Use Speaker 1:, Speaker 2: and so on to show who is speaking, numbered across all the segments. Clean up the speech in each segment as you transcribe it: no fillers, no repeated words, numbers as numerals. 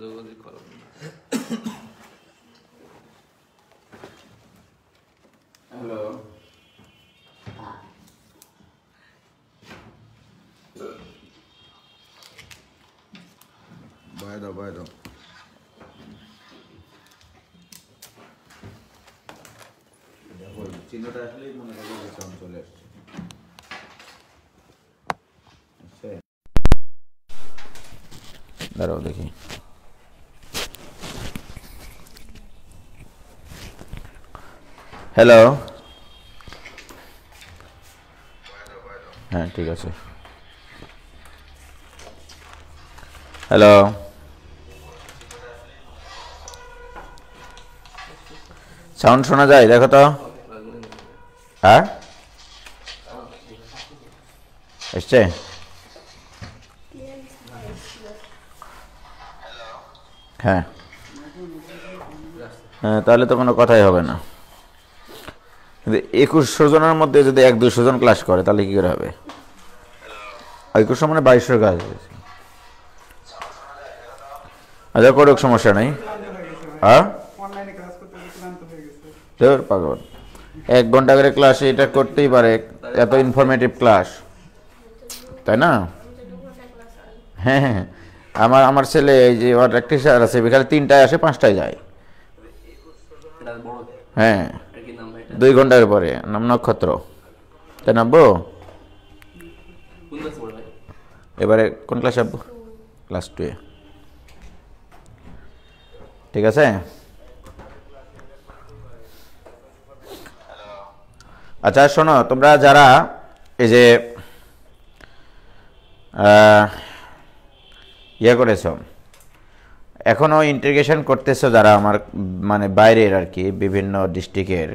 Speaker 1: যোগাযোগ করুন।
Speaker 2: Hello, by দাও চিহ্নটা আসলেই মনে করো সাউন্ড চলে আসছে। দাঁড়াও দেখি। হ্যালো, হ্যাঁ ঠিক আছে। হ্যালো, সাউন্ড শোনা যায়? দেখো তো। হ্যাঁ এসছে? হ্যাঁ হ্যাঁ, তাহলে তো কোনো কথাই হবে না। কিন্তু 2100 জনের মধ্যে যদি 1-200 জন ক্লাস করে তাহলে কি করে হবে? 2100 মানে 2200 কাজ। আচ্ছা করুক, সমস্যা নেই। হ্যাঁ পাগল, 1 ঘন্টা করে ক্লাস এটা করতেই পারে, এত ইনফরমেটিভ ক্লাস, তাই না? হ্যাঁ হ্যাঁ, আমার ছেলে এই যে ওর একটা টিচার আছে, বিকালে 3টায় আসে 5টায় যায়। হ্যাঁ 2 ঘন্টার পরে। নাম নক্ষত্র। তাই নামবো এবারে? কোন ক্লাসে আসবো? ক্লাস 2 এ। ঠিক আছে। আচ্ছা শোনো, তোমরা যারা এই যে ইয়ে করেছ, এখনও ইন্টিগ্রেশন করতেছো, যারা আমার মানে বাইরের আর কি বিভিন্ন ডিস্ট্রিক্টের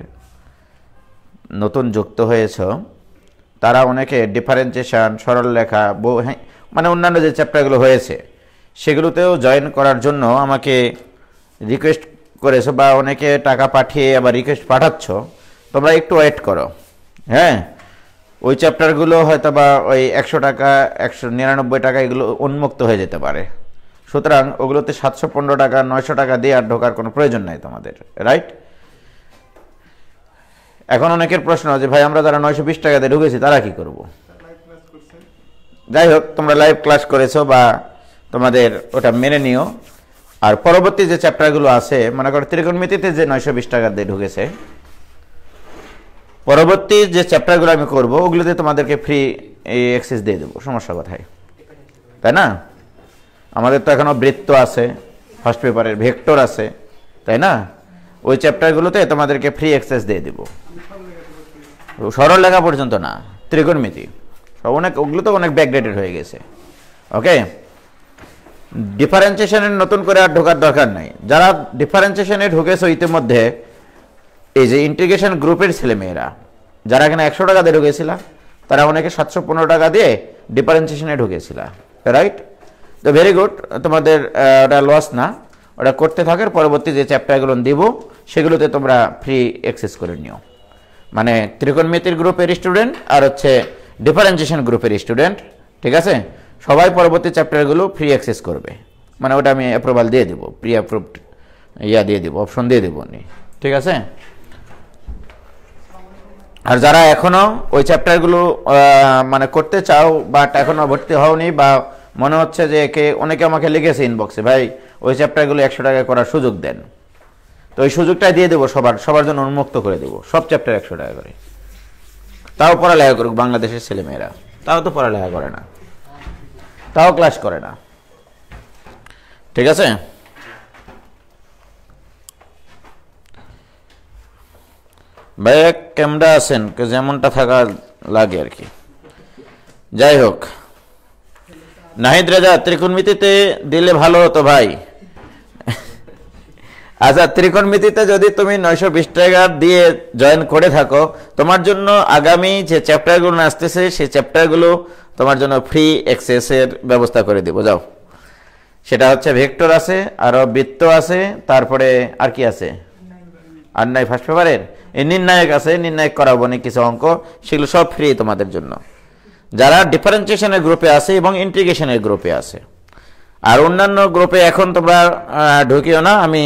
Speaker 2: নতুন যুক্ত হয়েছ, তারা অনেকে ডিফারেন্সিয়েশন, সরলরেখা, মানে অন্যান্য যে চ্যাপ্টারগুলো হয়েছে সেগুলোতেও জয়েন করার জন্য আমাকে রিকোয়েস্ট করেছো, বা অনেকে টাকা পাঠিয়ে আবার রিকোয়েস্ট পাঠাচ্ছ। তোমরা একটু ওয়েট করো। হ্যাঁ, ওই চ্যাপ্টারগুলো হয়তো বা ওই 100 টাকা, 199 টাকা এগুলো উন্মুক্ত হয়ে যেতে পারে। সুতরাং ওগুলোতে 715 টাকা, 900 টাকা দিয়ে আর ঢোকার কোনো প্রয়োজন নাই তোমাদের, রাইট? এখন অনেকের প্রশ্ন যে ভাই আমরা যারা 920 টাকা দিয়ে ঢুকেছি তারা কি করব? যাই হোক, তোমরা লাইভ ক্লাস করেছো বা তোমাদের ওটা মেনে নিও। আর পরবর্তী যে চ্যাপ্টারগুলো আছে, মনে করো ত্রিকোণমিতিতে যে 920 টাকা দিয়ে ঢুকেছে, পরবর্তী যে চ্যাপ্টারগুলো আমি করব ওগুলোতে তোমাদেরকে ফ্রি অ্যাক্সেস দিয়ে দেবো। সমস্যা কোথায়, তাই না? আমাদের তো এখনও বৃত্ত আছে, ফার্স্ট পেপারের ভেক্টর আছে, তাই না? ওই চ্যাপ্টারগুলোতে তোমাদেরকে ফ্রি অ্যাক্সেস দিয়ে দেবো। সরল লেখা পর্যন্ত না, ত্রিকোণমিতি সব অনেক, ওগুলো তো অনেক ব্যাকডেটেড হয়ে গেছে। ওকে, ডিফারেন্সিয়েশনের নতুন করে আর ঢোকার দরকার নাই। যারা ডিফারেন্সিয়েশনে ঢুকেছো ইতিমধ্যে, এই যে ইন্টিগ্রেশন গ্রুপের ছেলেমেয়েরা যারা এখানে 100 টাকা দিয়ে ঢুকেছিল, তারা অনেকে 715 টাকা দিয়ে ডিফারেন্সিয়েশনে ঢুকেছিল, রাইট? তো ভেরি গুড, তোমাদের ওটা লস না, ওটা করতে থাকার পরবর্তী যে চ্যাপ্টারগুলো দিব সেগুলোতে তোমরা ফ্রি অ্যাক্সেস করে নিও। মানে ত্রিকোণমিতির গ্রুপের স্টুডেন্ট আর হচ্ছে ডিফারেন্সিয়েশন গ্রুপের স্টুডেন্ট, ঠিক আছে? সবাই পরবর্তী চ্যাপ্টারগুলো ফ্রি অ্যাক্সেস করবে। মানে ওটা আমি অ্যাপ্রুভাল দিয়ে দেবো, প্রি অ্যাপ্রুভড দিয়ে দেবো, অপশন দিয়ে দেবো, ঠিক আছে? আর যারা এখনো ওই চ্যাপ্টারগুলো মানে করতে চাও, বাট এখনো ভর্তি হওনি, বা মনে হচ্ছে যে অনেকে আমাকে লিখেছে ইনবক্সে, ভাই ওই চ্যাপ্টারগুলো 100 টাকা করার সুযোগ দেন, তো ওই সুযোগটাই দিয়ে দেবো, সবার জন্য উন্মুক্ত করে দেবো। সব চ্যাপ্টার 100 টাকা করে, তাও পড়ালেখা করুক বাংলাদেশের ছেলেমেয়েরা। তাও তো পড়ালেখা করে না, তাও ক্লাস করে না, ঠিক আছে? ভাই কেমন আছেন, যেমনটা থাকা লাগে আর কি। যাই হোক, নাহিদ রাজা, ত্রিকোণমিতিতে দিলে ভালো হতো ভাই। আচ্ছা, ত্রিকোণমিতিতে যদি তুমি 920 টাকা দিয়ে জয়েন করে থাকো, তোমার জন্য আগামী যে চ্যাপ্টারগুলো আসতেছে সেই চ্যাপ্টারগুলো তোমার জন্য ফ্রি অ্যাক্সেসের ব্যবস্থা করে দেবো। যাও, সেটা হচ্ছে ভেক্টর আছে, আরও বৃত্ত আছে, তারপরে আর কি আছে, আর নাই ফার্স্ট পেপারের এই নির্ণায়ক আছে, নির্ণায়ক করাবো না কিছু অঙ্ক, সেগুলো সব ফ্রি তোমাদের জন্য, যারা ডিফারেন্সিয়েশনের গ্রুপে আছে এবং ইন্টিগ্রেশনের গ্রুপে আছে। আর অন্যান্য গ্রুপে এখন তোমরা ঢুকিও না, আমি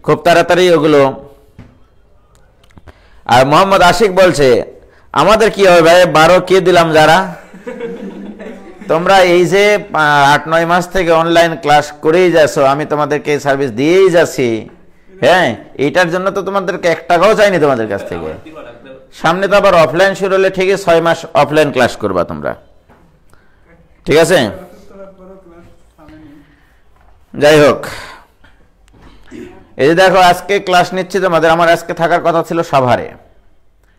Speaker 2: খুব তাড়াতাড়ি ওগুলো। আর মোহাম্মদ আশিক বলছে আমাদের কি হবে ভাই, 12 কে দিলাম যারা, তোমরা এই যে 8-9 মাস থেকে অনলাইন ক্লাস করেই যাচ্ছ, আমি তোমাদেরকে সার্ভিস দিয়েই যাচ্ছি, হ্যাঁ, এটার জন্য তো তোমাদেরকে 1 টাকাও চাইনি তোমাদের কাছ থেকে। সামনে তো আবার অফলাইন শুরু হলে ঠিকই 6 মাস অফলাইন ক্লাস করবা তোমরা, ঠিক আছে? যাই হোক, এই যে দেখো আজকে ক্লাস নিচ্ছি তোমাদের। আমার আজকে থাকার কথা ছিল সাভারে,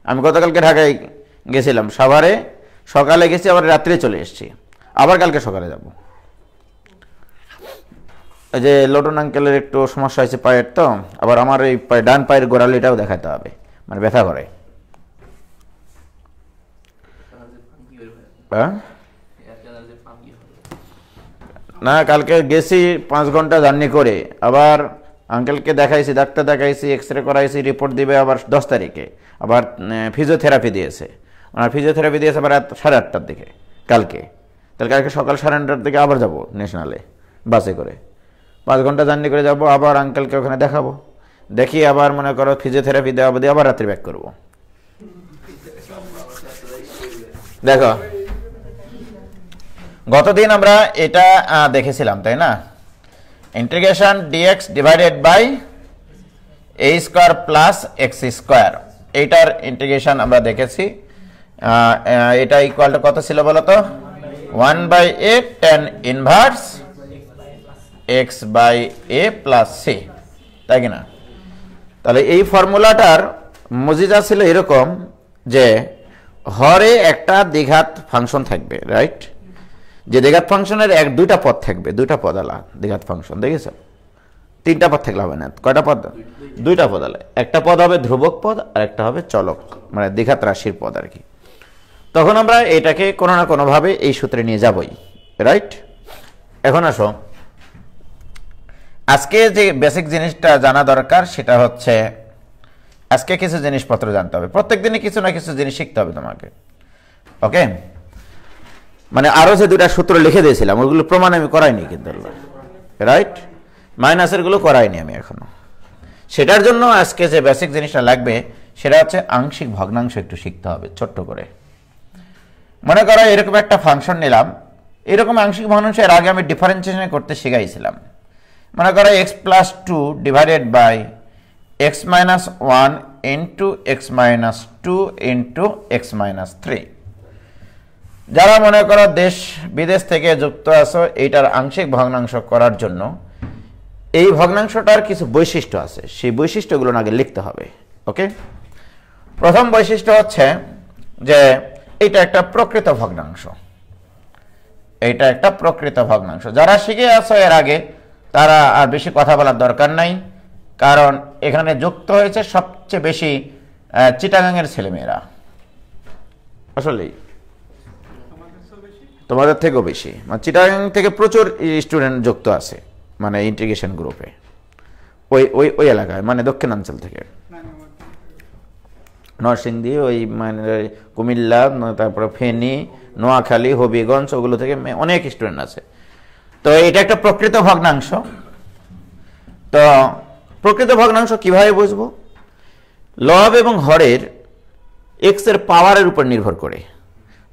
Speaker 2: আমি গতকালকে ঢাকায় গেছিলাম, সাভারে সকালে গেছি, আবার রাত্রে চলে এসেছি, আবার কালকে সকালে যাব। এই যে লোটন আঙ্কেলের একটু সমস্যা হয়েছে পায়ের, তো আবার আমার এই ডান পায়ের গোড়ালিটাও দেখাতে হবে, মানে ব্যথা করে। না, কালকে গেছি 5 ঘন্টা জার্নি করে, আবার আঙ্কেলকে দেখাইছি, ডাক্তার দেখাইছি, এক্সরে করাইছি, রিপোর্ট দিবে আবার 10 তারিখে। আবার ফিজিওথেরাপি দিয়েছে, ওনার ফিজিওথেরাপি দিয়েছে আবার 8:30টার দিকে কালকে। তাহলে কালকে সকাল 9:30টার দিকে আবার যাব ন্যাশনালে বাসে করে, 5 ঘন্টা জার্নি করে যাব, আবার আঙ্কেলকে ওখানে দেখাবো, দেখি আবার মনে করো ফিজিওথেরাপি দেওয়া দিয়ে আবার রাত্রি ব্যাক করবো। দেখো গতদিন আমরা এটা দেখেছিলাম, তাই না? Integration d x divided by a square plus x square, এইটার ইন্টিগ্রেশন আমরা দেখেছি। এটা ইকুয়াল টু কত ছিল বলো তো? 1/a tan inverse x by a plus c, তাই কিনা? তাহলে এই ফর্মুলাটার মজিজা ছিল এরকম যে হরে একটা দ্বিঘাত ফাংশন থাকবে, রাইট? যে দ্বিঘাত ফাংশনের 2টা পদ থাকবে, 2টা পদ আলা দ্বিঘাত ফাংশন, দেখেছ? 3টা পদ থাকলে হবে না, কয়টা পদ? 2টা পদ আলা। একটা পদ হবে ধ্রুবক পদ আর একটা হবে চলক, মানে দ্বিঘাত রাশির পদ আর কি। তখন আমরা এটাকে কোনো না কোনোভাবে এই সূত্রে নিয়ে যাবই, রাইট? এখন আসো, আজকে যে বেসিক জিনিসটা জানা দরকার সেটা হচ্ছে আজকে কিছু জিনিসপত্র জানতে হবে। প্রত্যেক দিনই কিছু না কিছু জিনিস শিখতে হবে তোমাকে, ওকে? মানে আরো যে 2টা সূত্র লিখে দিয়েছিলাম ওগুলো প্রমাণ আমি করাইনি কিন্তু, রাইট? মাইনাসের গুলো করাইনি আমি এখনো। সেটার জন্য আজকে যে বেসিক জিনিসটা লাগবে সেটা হচ্ছে আংশিক ভগ্নাংশ একটু শিখতে হবে ছোট্ট করে। মনে করো এরকম একটা ফাংশন নিলাম, এরকম আংশিক ভগ্নাংশ এর আগে আমি ডিফারেন্সিয়েশন করতে শিখাইছিলাম। মনে করো x+2 divided by x-1 into x-2 into x-3। যারা মনে করো দেশ বিদেশ থেকে যুক্ত আছো, এইটার আংশিক ভগ্নাংশ করার জন্য এই ভগ্নাংশটার কিছু বৈশিষ্ট্য আছে, সেই বৈশিষ্ট্যগুলো আগে লিখতে হবে, ওকে? প্রথম বৈশিষ্ট্য হচ্ছে যে এটা একটা প্রকৃত ভগ্নাংশ, এটা একটা প্রকৃত ভগ্নাংশ। যারা শিখে আছো এর আগে তারা আর বেশি কথা বলার দরকার নাই, কারণ এখানে যুক্ত হয়েছে সবচেয়ে বেশি চিটাগাংয়ের ছেলেমেয়েরা, আসলেই তোমাদের থেকেও বেশি, মানে চিটাগাং থেকে প্রচুর স্টুডেন্ট যুক্ত আছে, মানে ইন্টিগ্রেশন গ্রুপে ওই ওই ওই এলাকায়, মানে দক্ষিণাঞ্চল থেকে, নরসিংদী, ওই মানে কুমিল্লা, তারপরে ফেনী, নোয়াখালী, হবিগঞ্জ, ওগুলো থেকে অনেক স্টুডেন্ট আছে। তো এটা একটা প্রকৃত ভগ্নাংশ। তো প্রকৃত ভগ্নাংশ কিভাবে বুঝবো? লব এবং হরের এক্স এর পাওয়ারের উপর নির্ভর করে।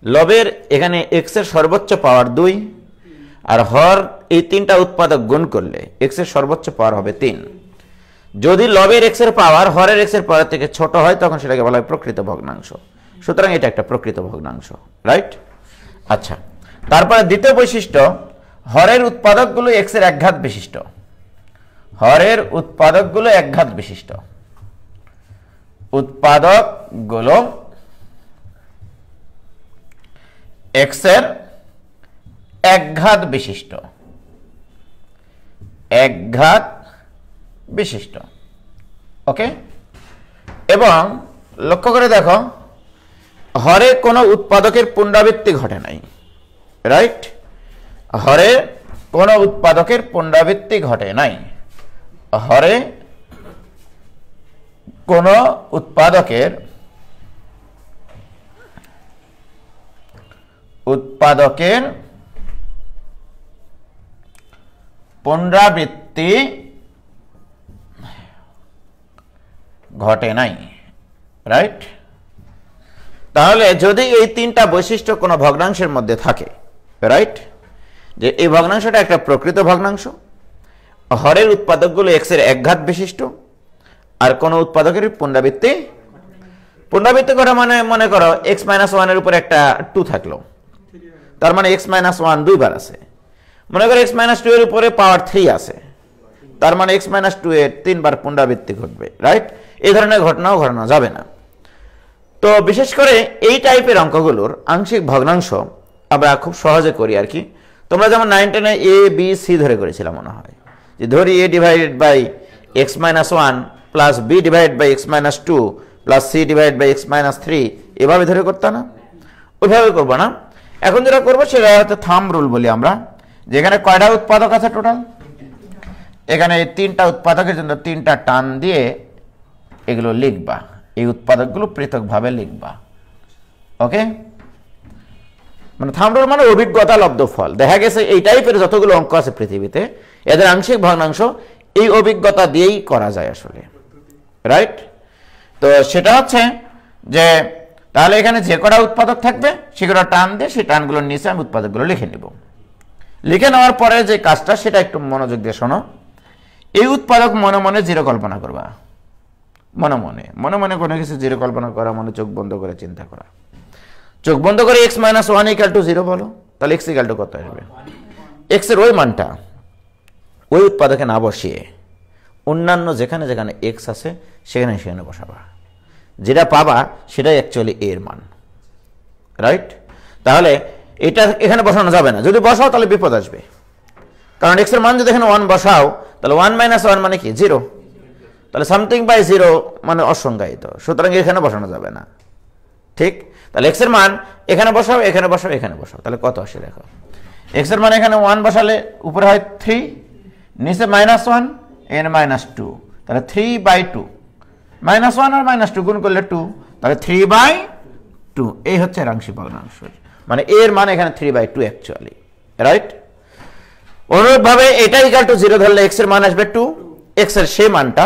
Speaker 2: লবের এখানে এক্স এর সর্বোচ্চ পাওয়ার 2, আর হর এই 3টা উৎপাদক গুণ করলে এক্স এর সর্বোচ্চ পাওয়ার হবে 3। যদি লবের এক্স এর পাওয়ার হরের এক্স এর পাওয়ার থেকে ছোট হয় তখন সেটাকে বলা হয় প্রকৃত ভগ্নাংশ। সুতরাং এটা একটা প্রকৃত ভগ্নাংশ, রাইট? আচ্ছা, তারপরে দ্বিতীয় বৈশিষ্ট্য, হরের উৎপাদকগুলো এক্স এর একঘাত বিশিষ্ট। হরের উৎপাদকগুলো একঘাত বিশিষ্ট, উৎপাদকগুলো এক্স এর একঘাত বিশিষ্ট, একঘাত বিশিষ্ট, ওকে? এবং লক্ষ্য করে দেখো হরে কোনো উৎপাদকের পুনরাবৃত্তি ঘটে নাই, রাইট? হরে কোনো উৎপাদকের পুনরাবৃত্তি ঘটে নাই, হরে কোনো উৎপাদকের পুনরাবৃত্তি ঘটে নাই, রাইট? তাহলে যদি এই তিনটা বৈশিষ্ট্য কোনো ভগ্নাংশের মধ্যে থাকে, রাইট, যে এই ভগ্নাংশটা একটা প্রকৃত ভগ্নাংশ, হরের উৎপাদকগুলো এক্স এর একঘাত বিশিষ্ট, আর কোন উৎপাদকের পুনরাবৃত্তি করা মানে মনে করো এক্স মাইনাস ওয়ানের উপর একটা 2 থাকলো, তার মানে এক্স মাইনাস ওয়ান 2 বার আছে। মনে করো এক্স মাইনাস 2 এর উপরে পাওয়ার 3 আছে, তার মানে এক্স মাইনাস 2 এর 3 বার পুনরাবৃত্তি ঘটবে, রাইট? এই ধরনের ঘটনাও ঘটানো যাবে না। তো বিশেষ করে এই টাইপের অঙ্কগুলোর আংশিক ভগ্নাংশ আমরা খুব সহজে করি আর কি। তোমরা যেমন 9 10-এ এ বি সি ধরে করেছিলাম মনে হয়, যে ধরি a divided by x minus one plus b divided by x minus 2 plus c divide by x minus 3, এভাবে ধরে করতে না, ওইভাবে করবো না। এখন যেটা করবো সেটা হচ্ছে থাম্ব রুল বলি আমরা, যেখানে কয়টা উৎপাদক আছে টোটাল, এখানে এই 3টা উৎপাদকের জন্য 3টা টান দিয়ে এগুলো লিখবা, এই উৎপাদকগুলো পৃথকভাবে লিখবা, ওকে? মানে থাম্ব রুল মানে অভিজ্ঞতা লব্ধ ফল। দেখা গেছে এই টাইপের যতগুলো অঙ্ক আছে পৃথিবীতে, এদের আংশিক ভগ্নাংশ এই অভিজ্ঞতা দিয়েই করা যায় আসলে, রাইট? তো সেটা হচ্ছে যে তাহলে এখানে যে কটা উৎপাদক থাকবে সেগুলো টান দিয়ে সেই টানগুলোর নিচে আমি উৎপাদকগুলো লিখে নিব। লিখে নেওয়ার পরে যে কাজটা সেটা একটু মনোযোগ দিয়ে শোনো। এই উৎপাদক মনে মনে জিরো কল্পনা করবা, মনে মনে কোনো কিছু জিরো কল্পনা করা মানে চোখ বন্ধ করে চিন্তা করা। চোখ বন্ধ করে x minus one equal to 0 বলো, তাহলে এক্স ইকাল টু কত আসবে? এক্স এর ওই মানটা ওই উৎপাদকে না বসিয়ে অন্যান্য যেখানে যেখানে এক্স আছে সেখানে সেখানে বসাবা, যেটা পাবা সেটাই অ্যাকচুয়ালি এর মান, রাইট? তাহলে এটা এখানে বসানো যাবে না, যদি বসাও তাহলে বিপদ আসবে, কারণ এক্স এর মান যদি এখানে 1 বসাও তাহলে 1 মাইনাস 1 মানে কি 0, তাহলে সামথিং বাই 0 মানে অসংজ্ঞায়িত, সুতরাং এখানে বসানো যাবে না, ঠিক? তাহলে এক্স এর মান এখানে বসাও, এখানে বসাও, এখানে বসাও, তাহলে কত আসে দেখো। এক্স এর মান এখানে 1 বসালে উপরে হয় 3, নিচে -1 এর -2, তাহলে 3/2, -1 আর -2 গুণ করলে 2, তাহলে 3/2, এই হচ্ছে আংশিক ভগ্নাংশ, মানে এর মান এখানে 3/2 অ্যাকচুয়ালি, রাইট? অনুরূপভাবে এটা ইকুয়াল টু 0 ধরলে এক্স এর মান আসবে 2, এক্স এর সেই মানটা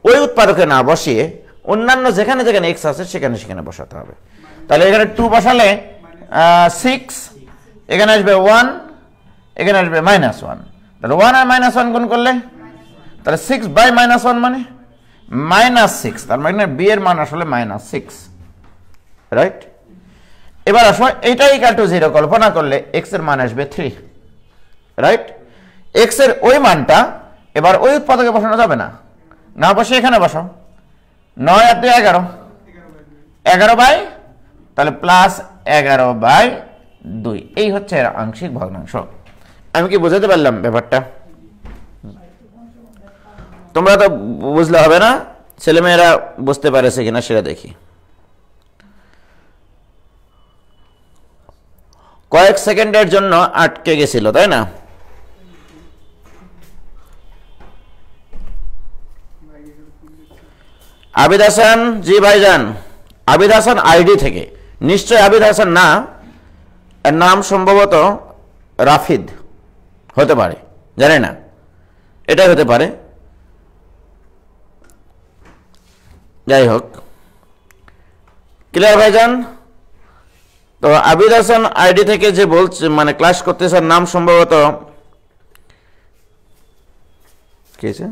Speaker 2: ওই উৎপাদকে না বসিয়ে অন্যান্য যেখানে যেখানে এক্স আছে সেখানে সেখানে বসাতে হবে। তাহলে এখানে 2 বসালে 6, এখানে আসবে 1, এখানে আসবে -1, তাহলে 1 আর -1 গুণ করলে তাহলে 6/-1 মানে -6, তার মানে বি এর মান আসলে -6, রাইট? এবার আসো এটা ইকুয়াল টু 0 কল্পনা করলে এক্স এর মান আসবে 3, রাইট? এক্স এর ওই মানটা এবার ওই উৎপাদকে বসানো যাবে না, না বসে এখানে বসাও, 9 আর 2 11, 11 তাহলে +11/2, এই হচ্ছে আংশিক ভগ্নাংশ। আমি কি বোঝাতে পারলাম ব্যাপারটা? তোমরা তো বুঝলে হবে না, ছেলেমেয়েরা বুঝতে পারেছে কিনা সেটা দেখি। কয়েক সেকেন্ডের জন্য আটকে গেছিল, তাই না? আবিদ হাসান, জি ভাইজান, আবিদ হাসান আইডি থেকে, নিশ্চয় আবিদ হাসান না, এর নাম সম্ভবত রাফিদ হতে পারে, জানি না, এটাই হতে পারে, যাই হোক। ক্লিয়ার ভাইজান? তো আবিদ হাসান আইডি থেকে যে বলছে মানে ক্লাস করতেছে, নাম সম্ভবত কি আছে,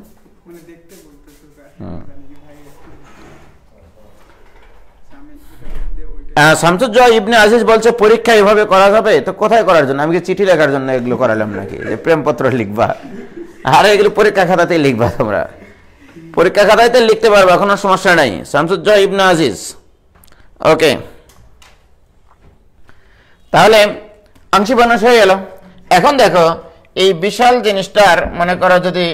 Speaker 2: শামসুজ্জোহা ইবনে আজিজ বলছে পরীক্ষা এভাবে করা যাবে? তো কোথায় করার জন্য? আমি কি চিঠি লেখার জন্য এগুলো করালাম নাকি, যে প্রেমপত্র লিখবা? আরে এগুলো পরীক্ষা খাতাতেই লিখবা, তোমরা পরীক্ষা খাতাতে লিখতে পারবে, কোনো সমস্যা নাই। শামসুজ্জোহা ইবনে আজিজ, ওকে। তাহলে আংশিক ভগ্নাংশ হয়ে গেল। এখন দেখো এই বিশাল জিনিসটার মনে করো যদি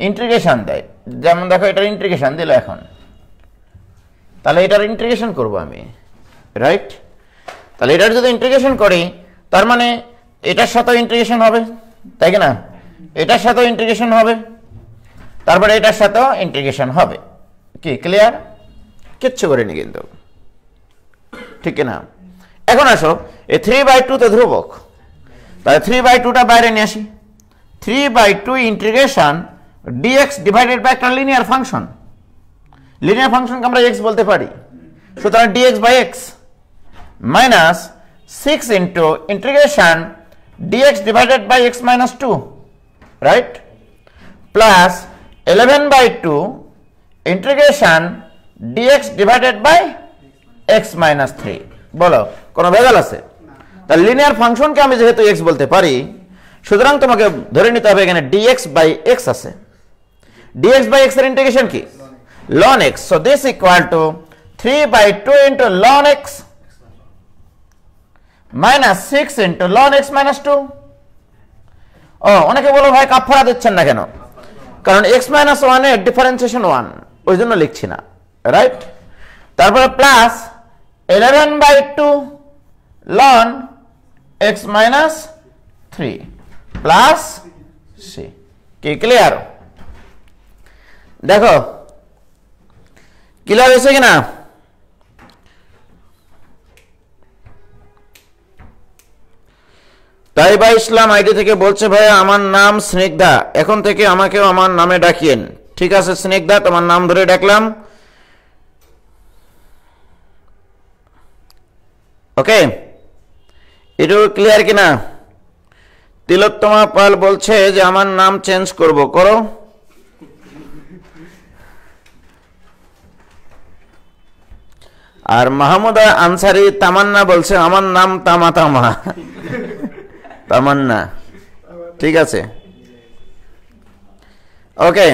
Speaker 2: ইন্টিগ্রেশন দেয়, যেমন দেখো এটার ইন্টিগ্রেশন দিল এখন, তাহলে এটার ইন্টিগ্রেশন করব আমি, রাইট? তাহলে এটার যদি ইন্টিগ্রেশন করি তার মানে এটার সাথেও ইন্টিগ্রেশন হবে, তাই কি না? এটার সাথেও ইন্টিগ্রেশন হবে, তারপরে এটার সাথেও ইন্টিগ্রেশন হবে, কি ক্লিয়ার? কিচ্ছু করিনি কিন্তু, ঠিক না? এখন আসো এই 3/2 তে ধ্রুবক, তাহলে 3/2টা বাইরে নিয়ে আসি, 3/2 ইন্টিগ্রেশন dx ডিভাইডেড বাই একটা লিনিয়ার ফাংশন। লিনিয়ার ফাংশনকে আমরা x বলতে পারি, সুতরাং dx by x minus 6 into integration dx divided by x minus 2, right, plus 11/2 integration dx divided by x minus 3। বলো কোনো ভেজাল আছে? তাহলে লিনিয়ার ফাংশনকে আমি যেহেতু x বলতে পারি, সুতরাং তোমাকে ধরে নিতে হবে এখানে dx বাই x আছে। dx বাই x এর ইন্টিগ্রেশন কি? ln x, so this equal to 3/2 into ln x minus 6 into ln x minus 2। অনেকে বলো ভাই কাফারা দিচ্ছেন না কেন? কারণ x minus 1 এর ডিফারেন্সিয়েশন 1, ওই জন্য লিখছি না, রাইট। তারপরে plus 11/2 ln x minus 3 plus c। কি ক্লিয়ার? দেখো ক্লিয়ার হয়েছে কিনা? তাইবা ইসলাম আইডি থেকে বলছে ভাই আমার নাম স্নিগ্ধা, এখন থেকে আমাকেও আমার নামে ডাকিয়েন। ঠিক আছে স্নিগ্ধা, তোমার নাম ধরে ডাকলাম। ওকে, এটা ক্লিয়ার কিনা? তিলোত্তমা পাল বলছে যে আমার নাম চেঞ্জ করব, করো। আর মাহমুদা আনসারি তামান্না বলছে আমার নাম তামা তামা তামান্না, ঠিক আছে। ওকে,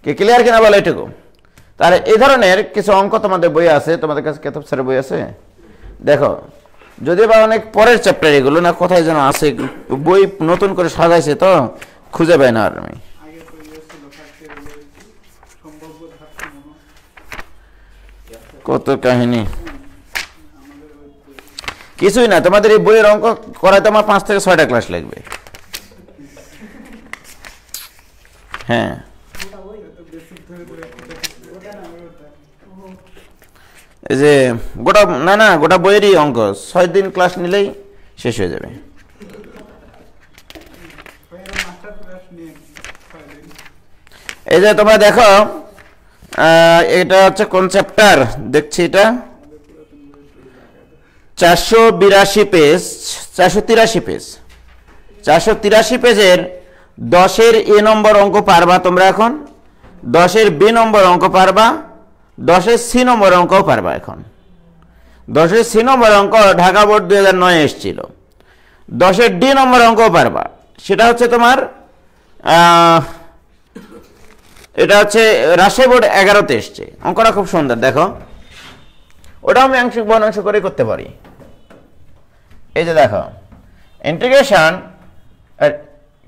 Speaker 2: কি ক্লিয়ার কিনা বলো এটুকু? তাহলে এই ধরনের কিছু অঙ্ক তোমাদের বই আছে, তোমাদের কাছে কেতাব স্যারের বই আছে, দেখো যদিও বা অনেক পরের চ্যাপ্টার এগুলো, না কোথায় যেন আছে, বই নতুন করে সাজাইছে তো খুঁজে পাই না আর আমি। কত কাহিনী, কিছুই না, তোমাদের এই বইয়ের অঙ্ক করাইতে আমার 5 থেকে 6টা ক্লাস লাগবে। হ্যাঁ, এই যে গোটা না গোটা বইয়েরই অঙ্ক 6 দিন ক্লাস নিলেই শেষ হয়ে যাবে। এই যে তোমরা দেখো এটা হচ্ছে কোন চ্যাপ্টার দেখছি, এটা 482 পেজ, 483 পেজ, 483 পেজের 10-এর এ নম্বর অঙ্ক পারবা তোমরা এখন, 10-এর বি নম্বর অঙ্ক পারবা, 10-এর সি নম্বর অঙ্কও পারবা। এখন 10-এর সি নম্বর অঙ্ক ঢাকা বোর্ড 2009 এসেছিল। 10-এর ডি নম্বর অঙ্কও পারবা, সেটা হচ্ছে তোমার এটা হচ্ছে রাজশাহী বোর্ড 11তে এসছে। অঙ্কটা খুব সুন্দর, দেখো ওটাও আমি আংশিক ভগ্নাংশ করে করতে পারি। এই যে দেখো ইন্টিগ্রেশন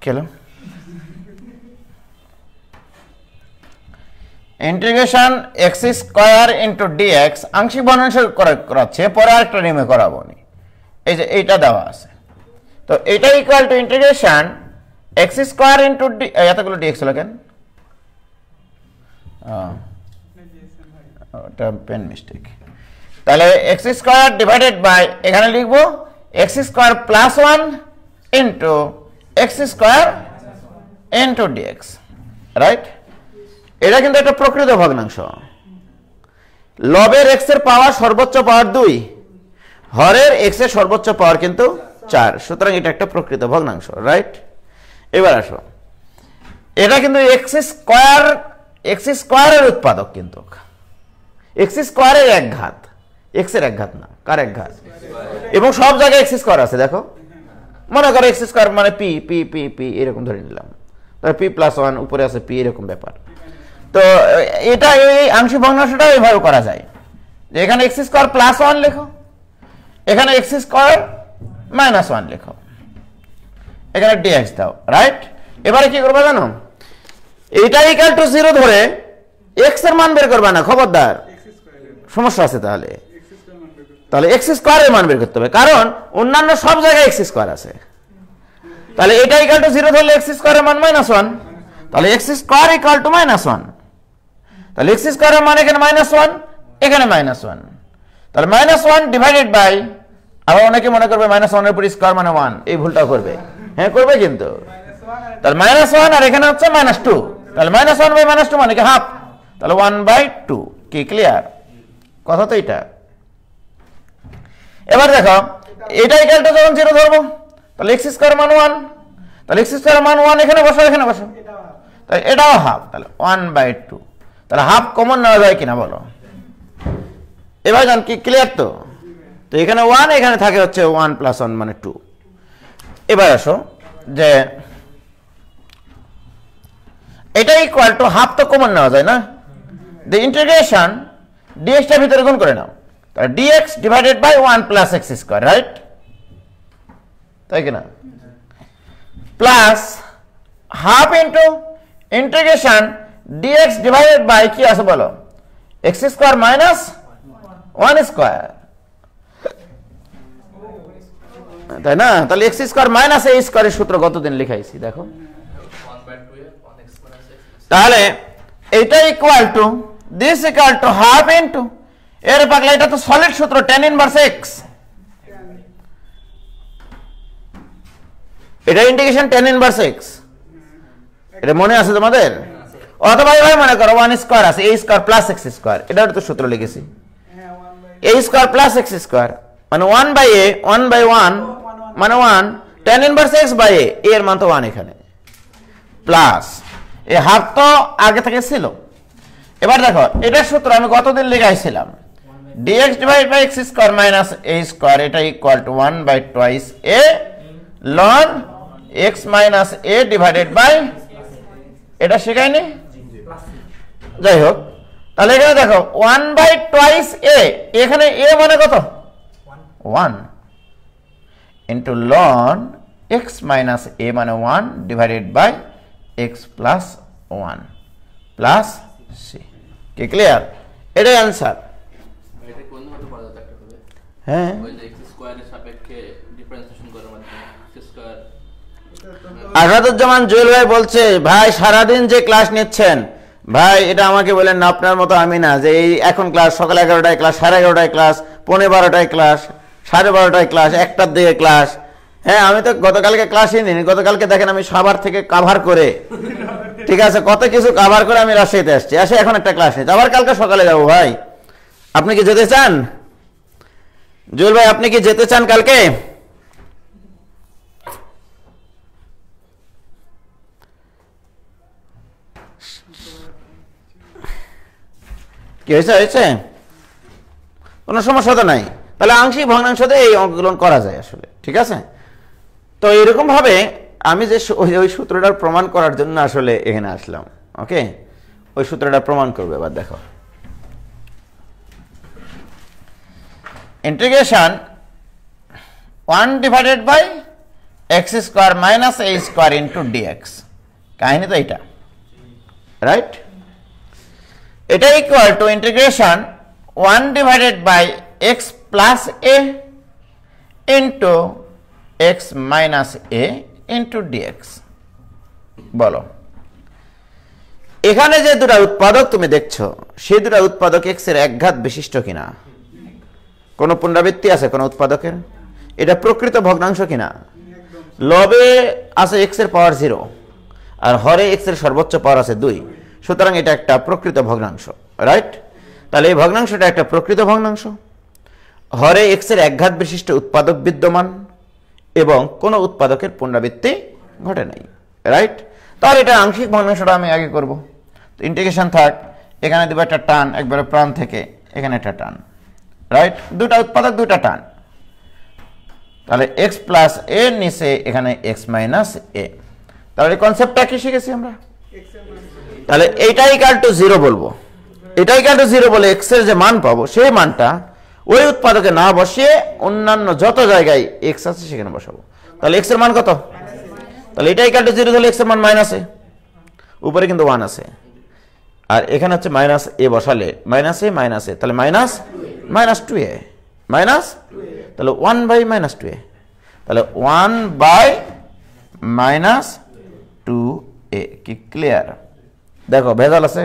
Speaker 2: খেলো integration x square into d x আংশিক ভগ্নাংশ করাচ্ছে, পরে আরেকটা নিয়মে করাবো। এই যে এইটা দেওয়া আছে, তো এটা equal to integration x square into d, এতগুলো ডিএক্স হলো কেন? ওটা পেন মিস্টেক। তাহলে এক্স স্কোয়ার ডিভাইডেড বাই, এখানে লিখবো x square plus 1 into x square into d x, right. এটা কিন্তু একটা প্রকৃত ভগ্নাংশ। লবের এক্স এর পাওয়ার সর্বোচ্চ পাওয়ার 2, হরের এক্স এর সর্বোচ্চ পাওয়ার কিন্তু 4, সুতরাং এটা একটা প্রকৃত ভগ্নাংশ, রাইট। এবার আসো, এটা কিন্তু এক্স স্কোয়ারের উৎপাদক, কিন্তু এক্স স্কোয়ারের এক ঘাত, এক্স এর এক ঘাত না, কার এক ঘাত? এবং সব জায়গায় এক্স স্কোয়ার আছে। দেখো মনে করো এক্স স্কোয়ার মানে পি পি পি পি এরকম ধরে নিলাম, তাহলে পি প্লাস 1 উপরে আছে পি, এরকম ব্যাপার। তো এটা এই আংশিক ভগ্নাংশটা এইভাবে করা যায় যে এখানে এক্স স্কোয়ার প্লাস 1 লেখো, এখানে এক্স স্কোয়ার মাইনাস 1 লেখো, এখানে ডিএক্স দাও, রাইট। এবারে কি করবে জানো, এটা ইকুয়াল টু 0 ধরে এক্স এর মান বের করবে না, খবরদার, সমস্যা আছে। তাহলে এক্স স্কোয়ারের মান বের করতে হবে, কারণ অন্যান্য সব জায়গায় এক্স স্কোয়ার আছে। তাহলে এটা ইকুয়াল টু 0 ধরলে এক্স স্কোয়ারের মান -1, তাহলে এক্স স্কোয়ার ইকুয়াল টু -1, তাহলে এক্স স্কোয়ারের মান এখানে -1, এখানে -1, তাহলে -1 ডিভাইডেড বাই, আবার অনেকে মনে করবে -1 এর উপর স্কোয়ার মানে 1, এই ভুলটা করবে। হ্যাঁ করবে কিন্তু। তাহলে -1 আর এখানে হচ্ছে -2, তাহলে -1/-2 মানে কি হাফ, তাহলে 1/2। কি ক্লিয়ার কথা তো এটা? এবার দেখো এটা ইকুয়াল টু যখন 0 ধরবো তাহলে x² মান 1, তাহলে x² মান 1 এখানে বসো, এখানে বসো, তাহলে এটাও হাফ, তাহলে 1/2। তাহলে হাফ কমন নেওয়া যায় কিনা বলো? এবার জান কি ক্লিয়ার তো? তো এখানে 1, এখানে থাকে হচ্ছে 1 + 1 মানে 2। এবার আসো যে এটা ইকুয়াল টু হাফ তো কমন নেওয়া যায় না, দ্য ইন্টিগ্রেশন dx টা ভিতরে গুণ করে নাও, তাহলে dx divided by 1 + x², right? তাই কিনা? Plus half into integration dx divided by কি আছে বলো, x² - 1², তাই না? তাহলে x² - a² এর সূত্র কতদিন লিখাইছি দেখো। তাহলে এটা equal to this equal to half into এর পাগলা, এটা তো সলিড সূত্র tan ইনভার্স x, এটা ইন্টিগ্রেশন tan ইনভার্স x, এটা মনে আছে তোমাদের? অথবা এভাবে মনে করো 1² আছে a² + x², এটার তো সূত্র লিখেছি a² + x² মানে 1/a 1/1 মানে 1 tan inverse x by a, এর মান তো 1 এখানে, প্লাস এই হাফ তো আগে থেকে ছিল। এবার দেখো এটার সূত্র আমি কতদিন লিখাইছিলাম, dx divide by x² - a², এটা equal to 1/2 a ln x - a divided by, এটা শেখায়নি? যাই হোক, তাহলে এখানে দেখো 1/2 a, এখানে a মানে কত 1 ইন্টু ln x - a মানে 1 divided by x + 1 plus c। কি ক্লিয়ার? এটাই অ্যান্সার। হ্যাঁ আসাদুজ্জামান জুয়েল ভাই বলছে, ভাই সারাদিন যে ক্লাস নিচ্ছেন ভাই এটা আমাকে বলেন না, আপনার মতো আমি না যে এই এখন ক্লাস, সকাল 11টায় ক্লাস, 11:30টায় ক্লাস, 11:15টায় ক্লাস, 12:30টায় ক্লাস, 1টার দিকে ক্লাস। হ্যাঁ আমি তো গতকালকে ক্লাসই নিইনি, গতকালকে দেখেন আমি সাভার থেকে কাভার করে, ঠিক আছে, কত কিছু কাভার করে আমি রাজশাহীতে আসছি, আসে এখন একটা ক্লাস নিচ্ছি, আবার কালকে সকালে যাবো। ভাই আপনি কি যেতে চান? জুয়েল ভাই আপনি কি যেতে চান কালকে? কি হয়েছে? হয়েছে কোনো সমস্যা তো নাই। তাহলে আংশিক ভগ্নাংশ দিয়ে এই অঙ্কগুলো করা যায় আসলে, ঠিক আছে। তো এরকম ভাবে আমি যে ওই সূত্রটার প্রমাণ করার জন্য আসলে এখানে আসলাম, ওকে, ওই সূত্রটা প্রমাণ করবে। এবার দেখো integration 1 divided by x² - a² into dx, কাহিনী তো এটা, রাইট? এটা equal to integration 1 divided by x plus a into x minus a into dx। বলো এখানে যে দুটো উৎপাদক তুমি দেখছো সেই দুটো উৎপাদক x এর একঘাত বিশিষ্ট কিনা? কোন পুনরাবৃত্তি আছে কোন উৎপাদকের? এটা প্রকৃত ভগ্নাংশ কিনা? লবে আছে x এর পাওয়ার 0 আর হরে x এর সর্বোচ্চ পাওয়ার আছে 2, সুতরাং এটা একটা প্রকৃত ভগ্নাংশ, রাইট? তাহলে এই ভগ্নাংশটা একটা প্রকৃত ভগ্নাংশ, হরে x এর একঘাত বিশিষ্ট উৎপাদক বিদ্যমান এবং কোন উৎপাদকের পুনরাবৃত্তি ঘটে নাই, রাইট? তাহলে এটা আংশিক ভগ্নাংশটা আমি আগে করব। তো ইন্টিগ্রেশন থাক, এখানে দেব একটা টান একবারে প্রাণ থেকে, এখানে একটা টান, রাইট? দুটা উৎপাদক দুটা টান, তাহলে x প্লাস a নিচে এখানে x মাইনাস a। তাহলে কনসেপ্টটা কি শিখেছি আমরা? তাহলে এইটা ইকুয়াল টু 0 বলবো, এটা ইকুয়াল টু 0 বলে x এর যে মান পাবো সেই মানটা ওই উৎপাদকে না বসিয়ে অন্যান্য যত জায়গায় x আছে সেখানে বসাবো। তাহলে x এর মান কত? তাহলে এটা ইকুয়াল টু 0 হলে x এর মান মাইনাস a, উপরে কিন্তু 1 আছে, আর এখানে হচ্ছে মাইনাস a বসালে মাইনাস a মাইনাস a, তাহলে মাইনাস 2a মাইনাস, তাহলে 1 বাই মাইনাস 2a, তাহলে 1 বাই মাইনাস 2a। কি ক্লিয়ার? দেখো ভেজাল আছে?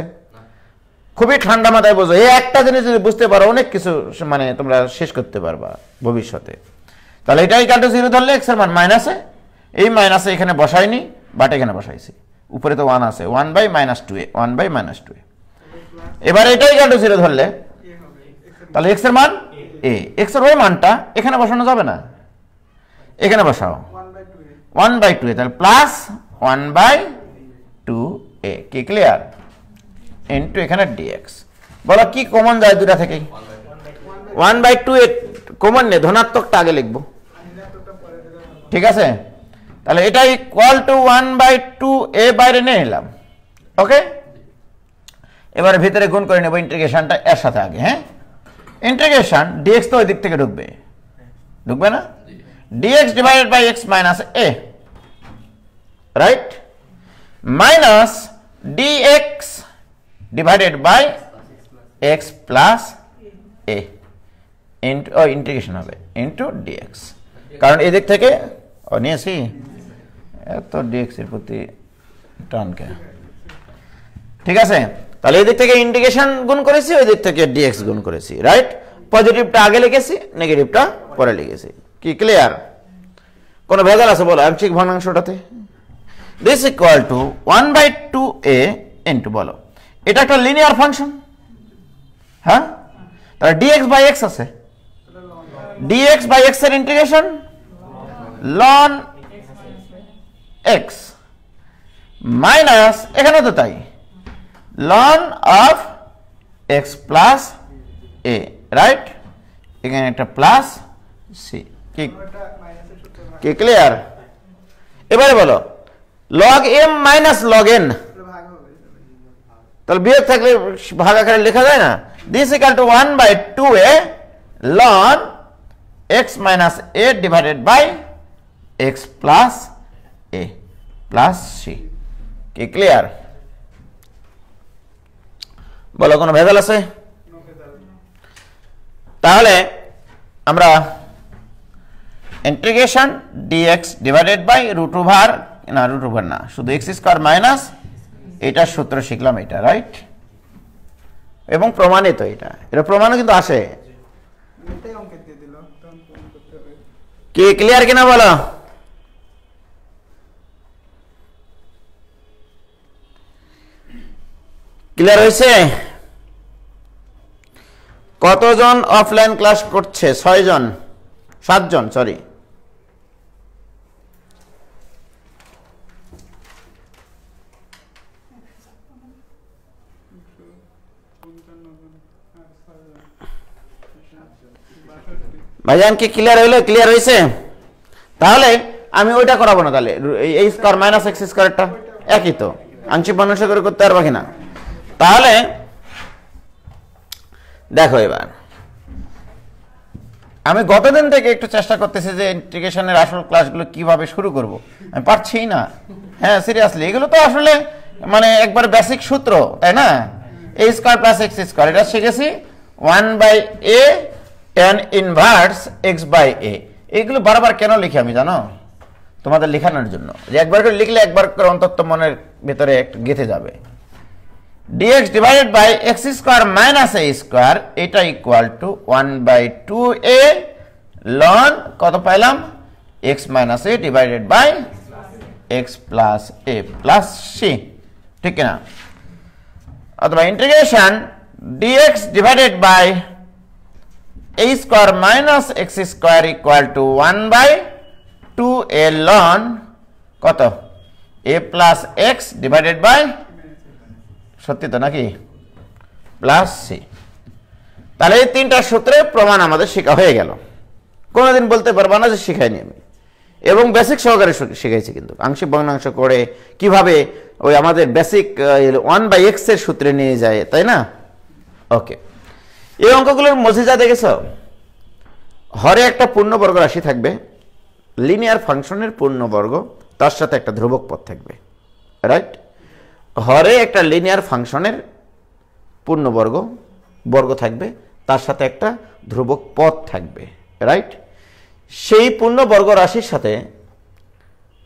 Speaker 2: খুবই ঠান্ডা মাথায় বোঝো, এই একটা জিনিস যদি বুঝতে পারো অনেক কিছু মানে তোমরা শেষ করতে পারবা ভবিষ্যতে। তাহলে এটা ইকুয়াল টু 0 ধরলে x এর মান মাইনাস a, এই মাইনাসে এখানে বসাইনি, বাট এখানে বসাইছি, উপরে তো 1 আছে, 1/-2a, 1/-2a। এবার এটাই ইকুয়াল টু 0 ধরলে তাহলে x এর মান a, x এর ওই মানটা এখানে বসানো যাবে না, এখানে বসাও 1/2a, তাহলে প্লাস 1/2a, কি ক্লিয়ার, ইনটু এখানে dx। বলো কি কমন যায় দুটা থেকেই? 1/2a কমন নে, ধনাত্মকটা আগে লিখবো, ঠিক আছে? তাহলে এটা ইকুয়াল টু 1/2a বাইরে নিয়ে নিলাম, ওকে। এবারে ভিতরে গুণ করে নেব ইন্টিগ্রেশনটা এর সাথে আগে, হ্যাঁ। ইন্টিগ্রেশন dx তো ওই দিক থেকে ঢুকবে, ঢুকবে না? dx divided by x minus a, right, minus dx divided by x plus a into integration হবে ইনটু dx, কারণ এই দিক থেকে নিয়েছি এত dx এর প্রতি টানকে, ঠিক আছে? তাহলে এই দিক থেকে ইন্টিগ্রেশন গুণ করেছি, ওই দিক থেকে dx গুণ করেছি, রাইট। পজিটিভটা আগে লিখেছি, নেগেটিভটা পরে লিখেছি, কি ক্লিয়ার? কোন ভেজাল আছে বলো আংশিক ভগ্নাংশটাতে? This equal to 1/2a into, বলো এটা একটা লিনিয়ার ফাংশন, হ্যাঁ, তাহলে dx বাই x আছে, dx বাই x এর ইন্টিগ্রেশন ln x মাইনাস এখানে তো তাই ln of x plus a, right, এখানে একটা প্লাস c, কি ক্লিয়ার? এবারে বলো log m minus log n, তাহলে বিয়োগ থাকলে ভাগ আকারে লেখা যায় না? This equal to 1/2a ln x minus a divided by x plus a plus c, কি ক্লিয়ার? বলো কোনো ভেজাল আছে? তাহলে আমরা integration dx divided by root over না শুধু x স্কয়ার মাইনাস, এটা সূত্র শিখলাম এটা, রাইট, এবং প্রমাণিত, এটা প্রমাণও কিন্তু আসে, কি ক্লিয়ার কিনা বলো? ক্লিয়ার হয়েছে? কতজন অফলাইন ক্লাস করছে? 6 জন, 7 জন, সরি। ভাইজান কি ক্লিয়ার হইলো? ক্লিয়ার হয়েছে? তাহলে আমি ওইটা করাবো না, তাহলে এই স্কয়ার মাইনাস এক্স স্কয়ারটা একই তো, আংশিক ভগ্নাংশ করে করতে পারবা কিনা? তাহলে দেখো এবার আমি গতদিন থেকে একটু চেষ্টা করতেছি যে ইন্টিগ্রেশনের আসল ক্লাসগুলো কিভাবে শুরু করব, আমি পারছি না, হ্যাঁ সিরিয়াসলি। এগুলো তো আসলে মানে একবার বেসিক সূত্র, তাই না? a square plus x square, এটা শিখেছি 1/a tan inverse x by a। এগুলো বারবার কেন লিখি আমি জানো? তোমাদের লেখানোর জন্য, যে একবার করে লিখলে একবার করে অন্তত মনের ভেতরে একটু গেঁথে যাবে। dx divided by x square minus a square, এটা ইকুয়াল টু 1/2a ln কত পাইলাম? x minus a divided by x plus a plus c, ঠিক না? অথবা integration dx divided by a square minus x square equal to 1/2a ln কত? a plus x divided by, সত্যি তো নাকি, plus c। তাহলে এই তিনটা সূত্রে প্রমাণ আমাদের শেখা হয়ে গেল। কোনোদিন বলতে পারবা না যে শিখাইনি আমি, এবং বেসিক সহকারে শিখাইছি কিন্তু, আংশিক ভগ্নাংশ করে কিভাবে ওই আমাদের বেসিক 1/x এর সূত্রে নিয়ে যায়, তাই না? ওকে, এই অঙ্কগুলোর মজিজা দেখেছ? হরে একটা পূর্ণবর্গ রাশি থাকবে, লিনিয়ার ফাংশনের পূর্ণবর্গ, তার সাথে একটা ধ্রুবক পদ থাকবে, রাইট? হরে একটা লিনিয়ার ফাংশনের পূর্ণবর্গ বর্গ থাকবে, তার সাথে একটা ধ্রুবক পদ থাকবে, রাইট? সেই পূর্ণবর্গ রাশির সাথে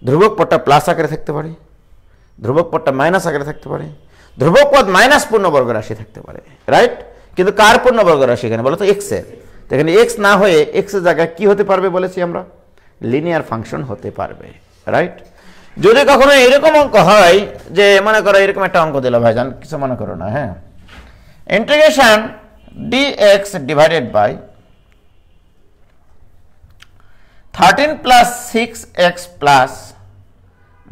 Speaker 2: ধ্রুবক পদটা প্লাস আকারে থাকতে পারে, ধ্রুবক পদটা মাইনাস আকারে থাকতে পারে, ধ্রুবক পদ মাইনাস পূর্ণবর্গ রাশি থাকতে পারে, রাইট? কিন্তু কার পূর্ণবর্গ রাশি এখানে বলো তো? এক্স এর। এখানে এক্স না হয়ে এক্স এর জায়গায় কি হতে পারবে বলেছি আমরা? লিনিয়ার ফাংশন হতে পারবে, রাইট? যদি কখনো এরকম অঙ্ক হয় যে মনে করো এরকম একটা অঙ্ক দিল ভাইজান, কিছু মনে করো না, হ্যাঁ, integration dx divided by 13 plus 6x plus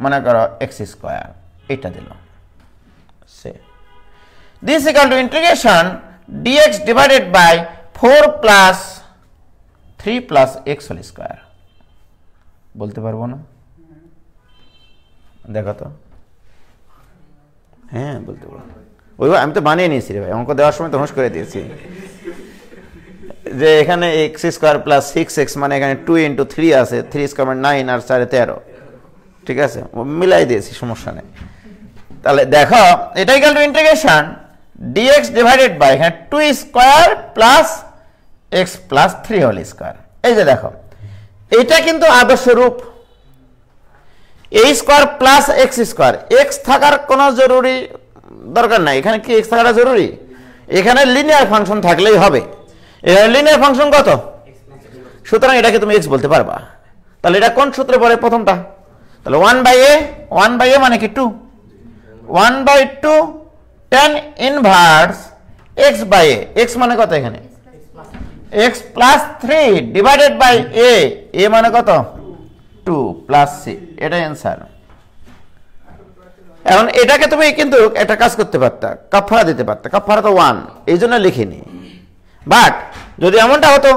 Speaker 2: মনে করো x স্কোয়ার, এটা দিল। সে this equal to integration dx divided by 4 plus 3 plus x whole square. বলতে পারবো না? দেখো তো, হ্যাঁ বলতে পারবো। ওই আমি তো বানিয়ে নিয়েছি রে ভাই, অঙ্ক দেওয়ার সময় তো হোস করে দিয়েছি যে এখানে x স্কোয়ার প্লাস 6x মানে এখানে 2 ইন্টু 3 আছে, 3 স্কোয়ার 9 আর 4 13, ঠিক আছে, মিলাই দিয়েছি, সমস্যা নেই। তাহলে দেখো এটা equal to integration dx divided by এখানে 2 square plus x plus 3 whole square. এই যে দেখো এটা কিন্তু আদর্শ রূপ, a square plus x square, x থাকার কোনো জরুরি দরকার নাই, এখানে কি x থাকাটা জরুরি? এখানে লিনিয়ার ফাংশন থাকলেই হবে। এখানে লিনিয়ার ফাংশন কত? সুতরাং এটাকে তুমি x বলতে পারবা। তাহলে এটা কোন সূত্রে পড়ে? প্রথমটা। তাহলে 1/a মানে কি 2, 1/2 tan inverse x by a, x মানে কত এখানে? x plus 3 divided by a, a মানে কত? 2 প্লাস c, এটাই অ্যান্সার। এখন এটাকে তুমি কিন্তু একটা কাজ করতে পারতা, কাফারা দিতে পারতা, কাফারা তো 1, এই জন্য লিখিনি। বাট যদি এমনটা হতো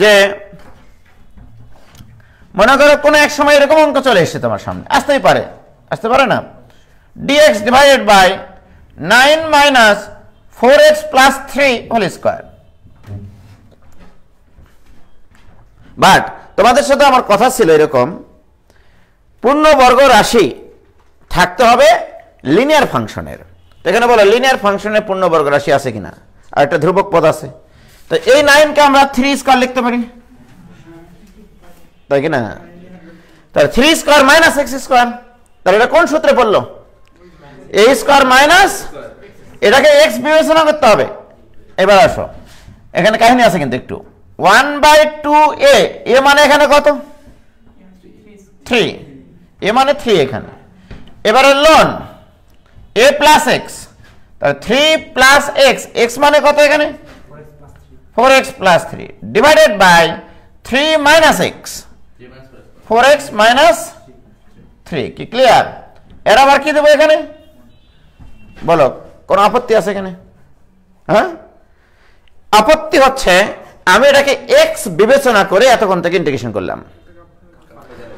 Speaker 2: যে মনে করো কোনো এক সময় এরকম অঙ্ক চলে এসেছে তোমার সামনে, আসতেই পারে, আসতে পারে না, dx divided by 9 minus 4x plus 3 whole square. But তোমাদের সাথে আমার কথা ছিল এরকম, পূর্ণবর্গ রাশি থাকতে হবে লিনিয়ার ফাংশনের। এখানে বলো লিনিয়ার ফাংশনের পূর্ণবর্গ রাশি আছে কিনা, আর একটা ধ্রুবক পদ আছে। তো এই 9 কে আমরা 3 স্কয়ার লিখতে পারি, তাই কি না? তাহলে 3 স্কয়ার মাইনাস x স্কয়ার, তাহলে এটা কোন সূত্রে পড়লো? a স্কয়ার মাইনাস, এটাকে x বিবেচনা করতে হবে। এবার আসো, এখানে কাহিনী আছে কিন্তু একটু, 1/2a, a মানে এখানে কত? 3, a মানে 3 এখানে। এবারে লন a প্লাস x, তাহলে 3 প্লাস x, x মানে কত এখানে? 4x plus 3 divided by 3 minus x, 4x minus 3। কি ক্লিয়ার? এর আবার কি দেবো এখানে বলো, কোন আপত্তি আছে এখানে? হ্যাঁ, আপত্তি হচ্ছে আমি এটাকে x বিবেচনা করে এতক্ষণ থেকে ইন্টিগ্রেশন করলাম,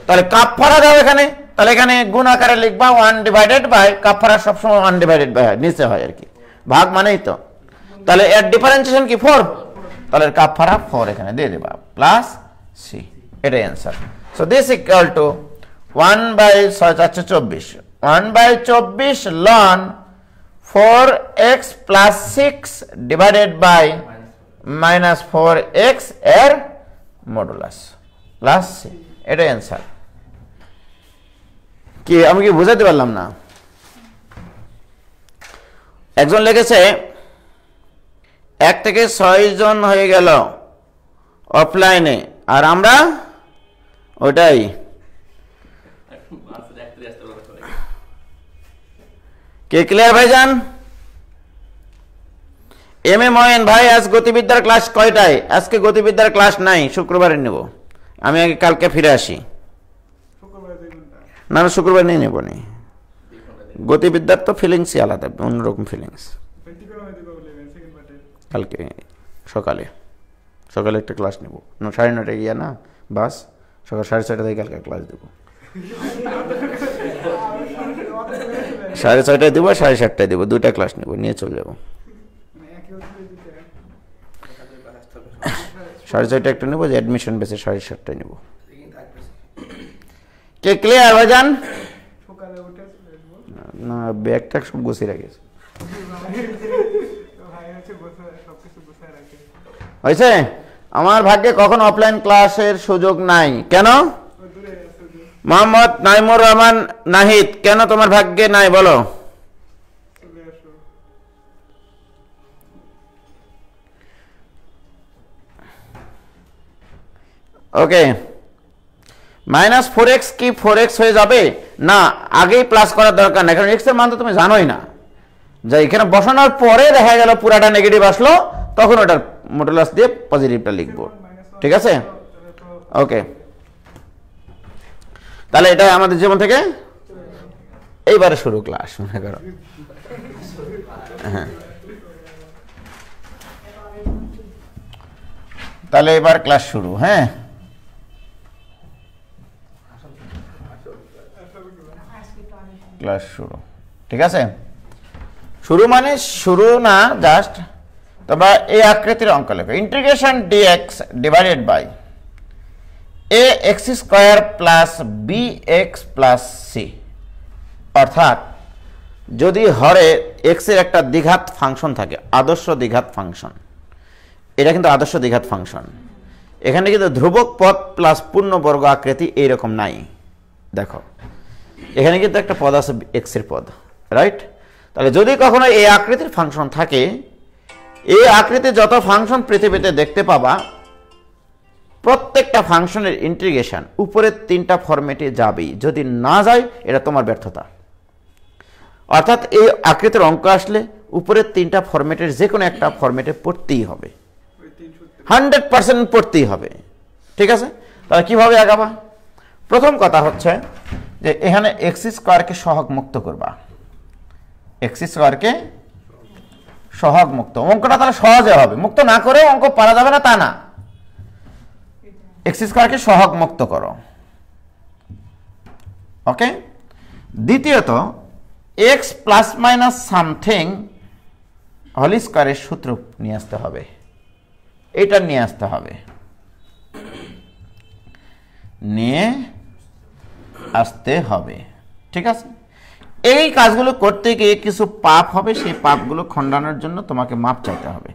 Speaker 2: তাহলে কাফারা দাও এখানে। তাহলে এখানে গুণ আকারে লিখবা 1 ডিভাইডেড বাই, কাফারা সবসময় 1 ডিভাইডেড বাই নিচে হয় আর কি, ভাগ মানেই তো। তাহলে এর ডিফারেন্সিয়েশন কি 4, তাহলে কাফারা 4 এখানে দিয়ে দেবা প্লাস c, এটাই answer. So this equal to 1/424, 1/24 লন 4x plus 6 divided by minus 4x এর মডুলাস প্লাস c, এটাই অ্যান্সার। কি আমি কি বুঝাতে পারলাম না? একজন লিখেছে 1 থেকে 6 জন হয়ে গেল অফলাইনে, আর আমরা ওটাই। কে ক্লিয়ার ভাইজান? এম এ ময়েন ভাই, আজ গতিবিদ্যার ক্লাস কয়টায়? আজকে গতিবিদ্যার ক্লাস নাই, শুক্রবারে নেব। আমি আগে কালকে ফিরে আসি। না না, শুক্রবার নিয়ে নেব নি। গতিবিদ্যার তো ফিলিংসই আলাদা, অন্যরকম ফিলিংস। কালকে সকালে একটা ক্লাস নেব, 9:30 গিয়া না বাস, সকাল 6:30 থেকে কালকে ক্লাস দেব। 6:30 দেবো, 7:30 দেবো, 2টা ক্লাস নেব, নিয়ে চলে যাবো। 6:30 একটা নেবো, যে অ্যাডমিশন বেসে 7:30 নেব। কে ক্লিয়ার ভাইজান? না, ব্যাগটা সব গুছিয়ে রাখিস হয়েছে। আমার ভাগ্যে কখন অফলাইন ক্লাসের সুযোগ নাই, কেন? মোহাম্মদ নাইমুর রহমান নাহিদ, কেন তোমার ভাগ্যে নাই বলো? ওকে, মাইনাস 4x কি 4x হয়ে যাবে না, আগেই প্লাস করার দরকার নেই, কারণ x এর মান তো তুমি জানোই না। যা এখানে বসানোর পরে দেখা গেল পুরাটা নেগেটিভ আসলো, তখন ওটার মডুলাস দিয়ে পজিটিভটা লিখবো। ঠিক আছে, ওকে। তাহলে এটা আমাদের জীবন থেকে এইবারে শুরু ক্লাস, মনে করো। হ্যাঁ, তাহলে এবার ক্লাস শুরু। হ্যাঁ, ক্লাস শুরু। ঠিক আছে, শুরু মানে শুরু না, জাস্ট তোমরা এই আকৃতির অঙ্ক লেখো। Integration dx divided by ax square plus bx plus c, অর্থাৎ যদি হরে x এর একটা দ্বিঘাত ফাংশন থাকে, আদর্শ দ্বিঘাত ফাংশন, এটা কিন্তু আদর্শ দ্বিঘাত ফাংশন, এখানে কিন্তু ধ্রুবক পদ প্লাস পূর্ণবর্গ আকৃতি এইরকম নাই। দেখো এখানে কিন্তু একটা পদ আছে x এর পদ, রাইট? তাহলে যদি কখনো এই আকৃতির ফাংশন থাকে, এই আকৃতির যত ফাংশন পৃথিবীতে দেখতে পাবা, প্রত্যেকটা ফাংশনের ইন্টিগ্রেশন উপরের 3টা ফরম্যাটে যাবেই। যদি না যায় এটা তোমার ব্যর্থতা। অর্থাৎ এই আকৃতির অঙ্ক আসলে উপরের 3টা ফরম্যাটের যে কোনো একটা ফরম্যাটে পড়তেই হবে, 100% পড়তেই হবে। ঠিক আছে, তাহলে কিভাবে আগাবা? প্রথম কথা হচ্ছে যে এখানে এক্স স্কোয়ারকে সহগ মুক্ত করবা। এক্স স্কোয়ারকে সহগ মুক্ত, অঙ্কটা তাহলে সহজে হবে, মুক্ত না করে অঙ্ক পারা যাবে না তা না। এক্স স্কোয়ারকে সহগ মুক্ত করো, ওকে। দ্বিতীয়ত x plus minus something whole স্কোয়ারের সূত্র নিয়ে আসতে হবে, এটা নিয়ে আসতে হবে, নিয়ে আসতে হবে। ঠিক আছে, এই কাজগুলো করতে গিয়ে কিছু পাপ হবে, সেই পাপগুলো খণ্ডানোর জন্য তোমাকে মাপ চাইতে হবে।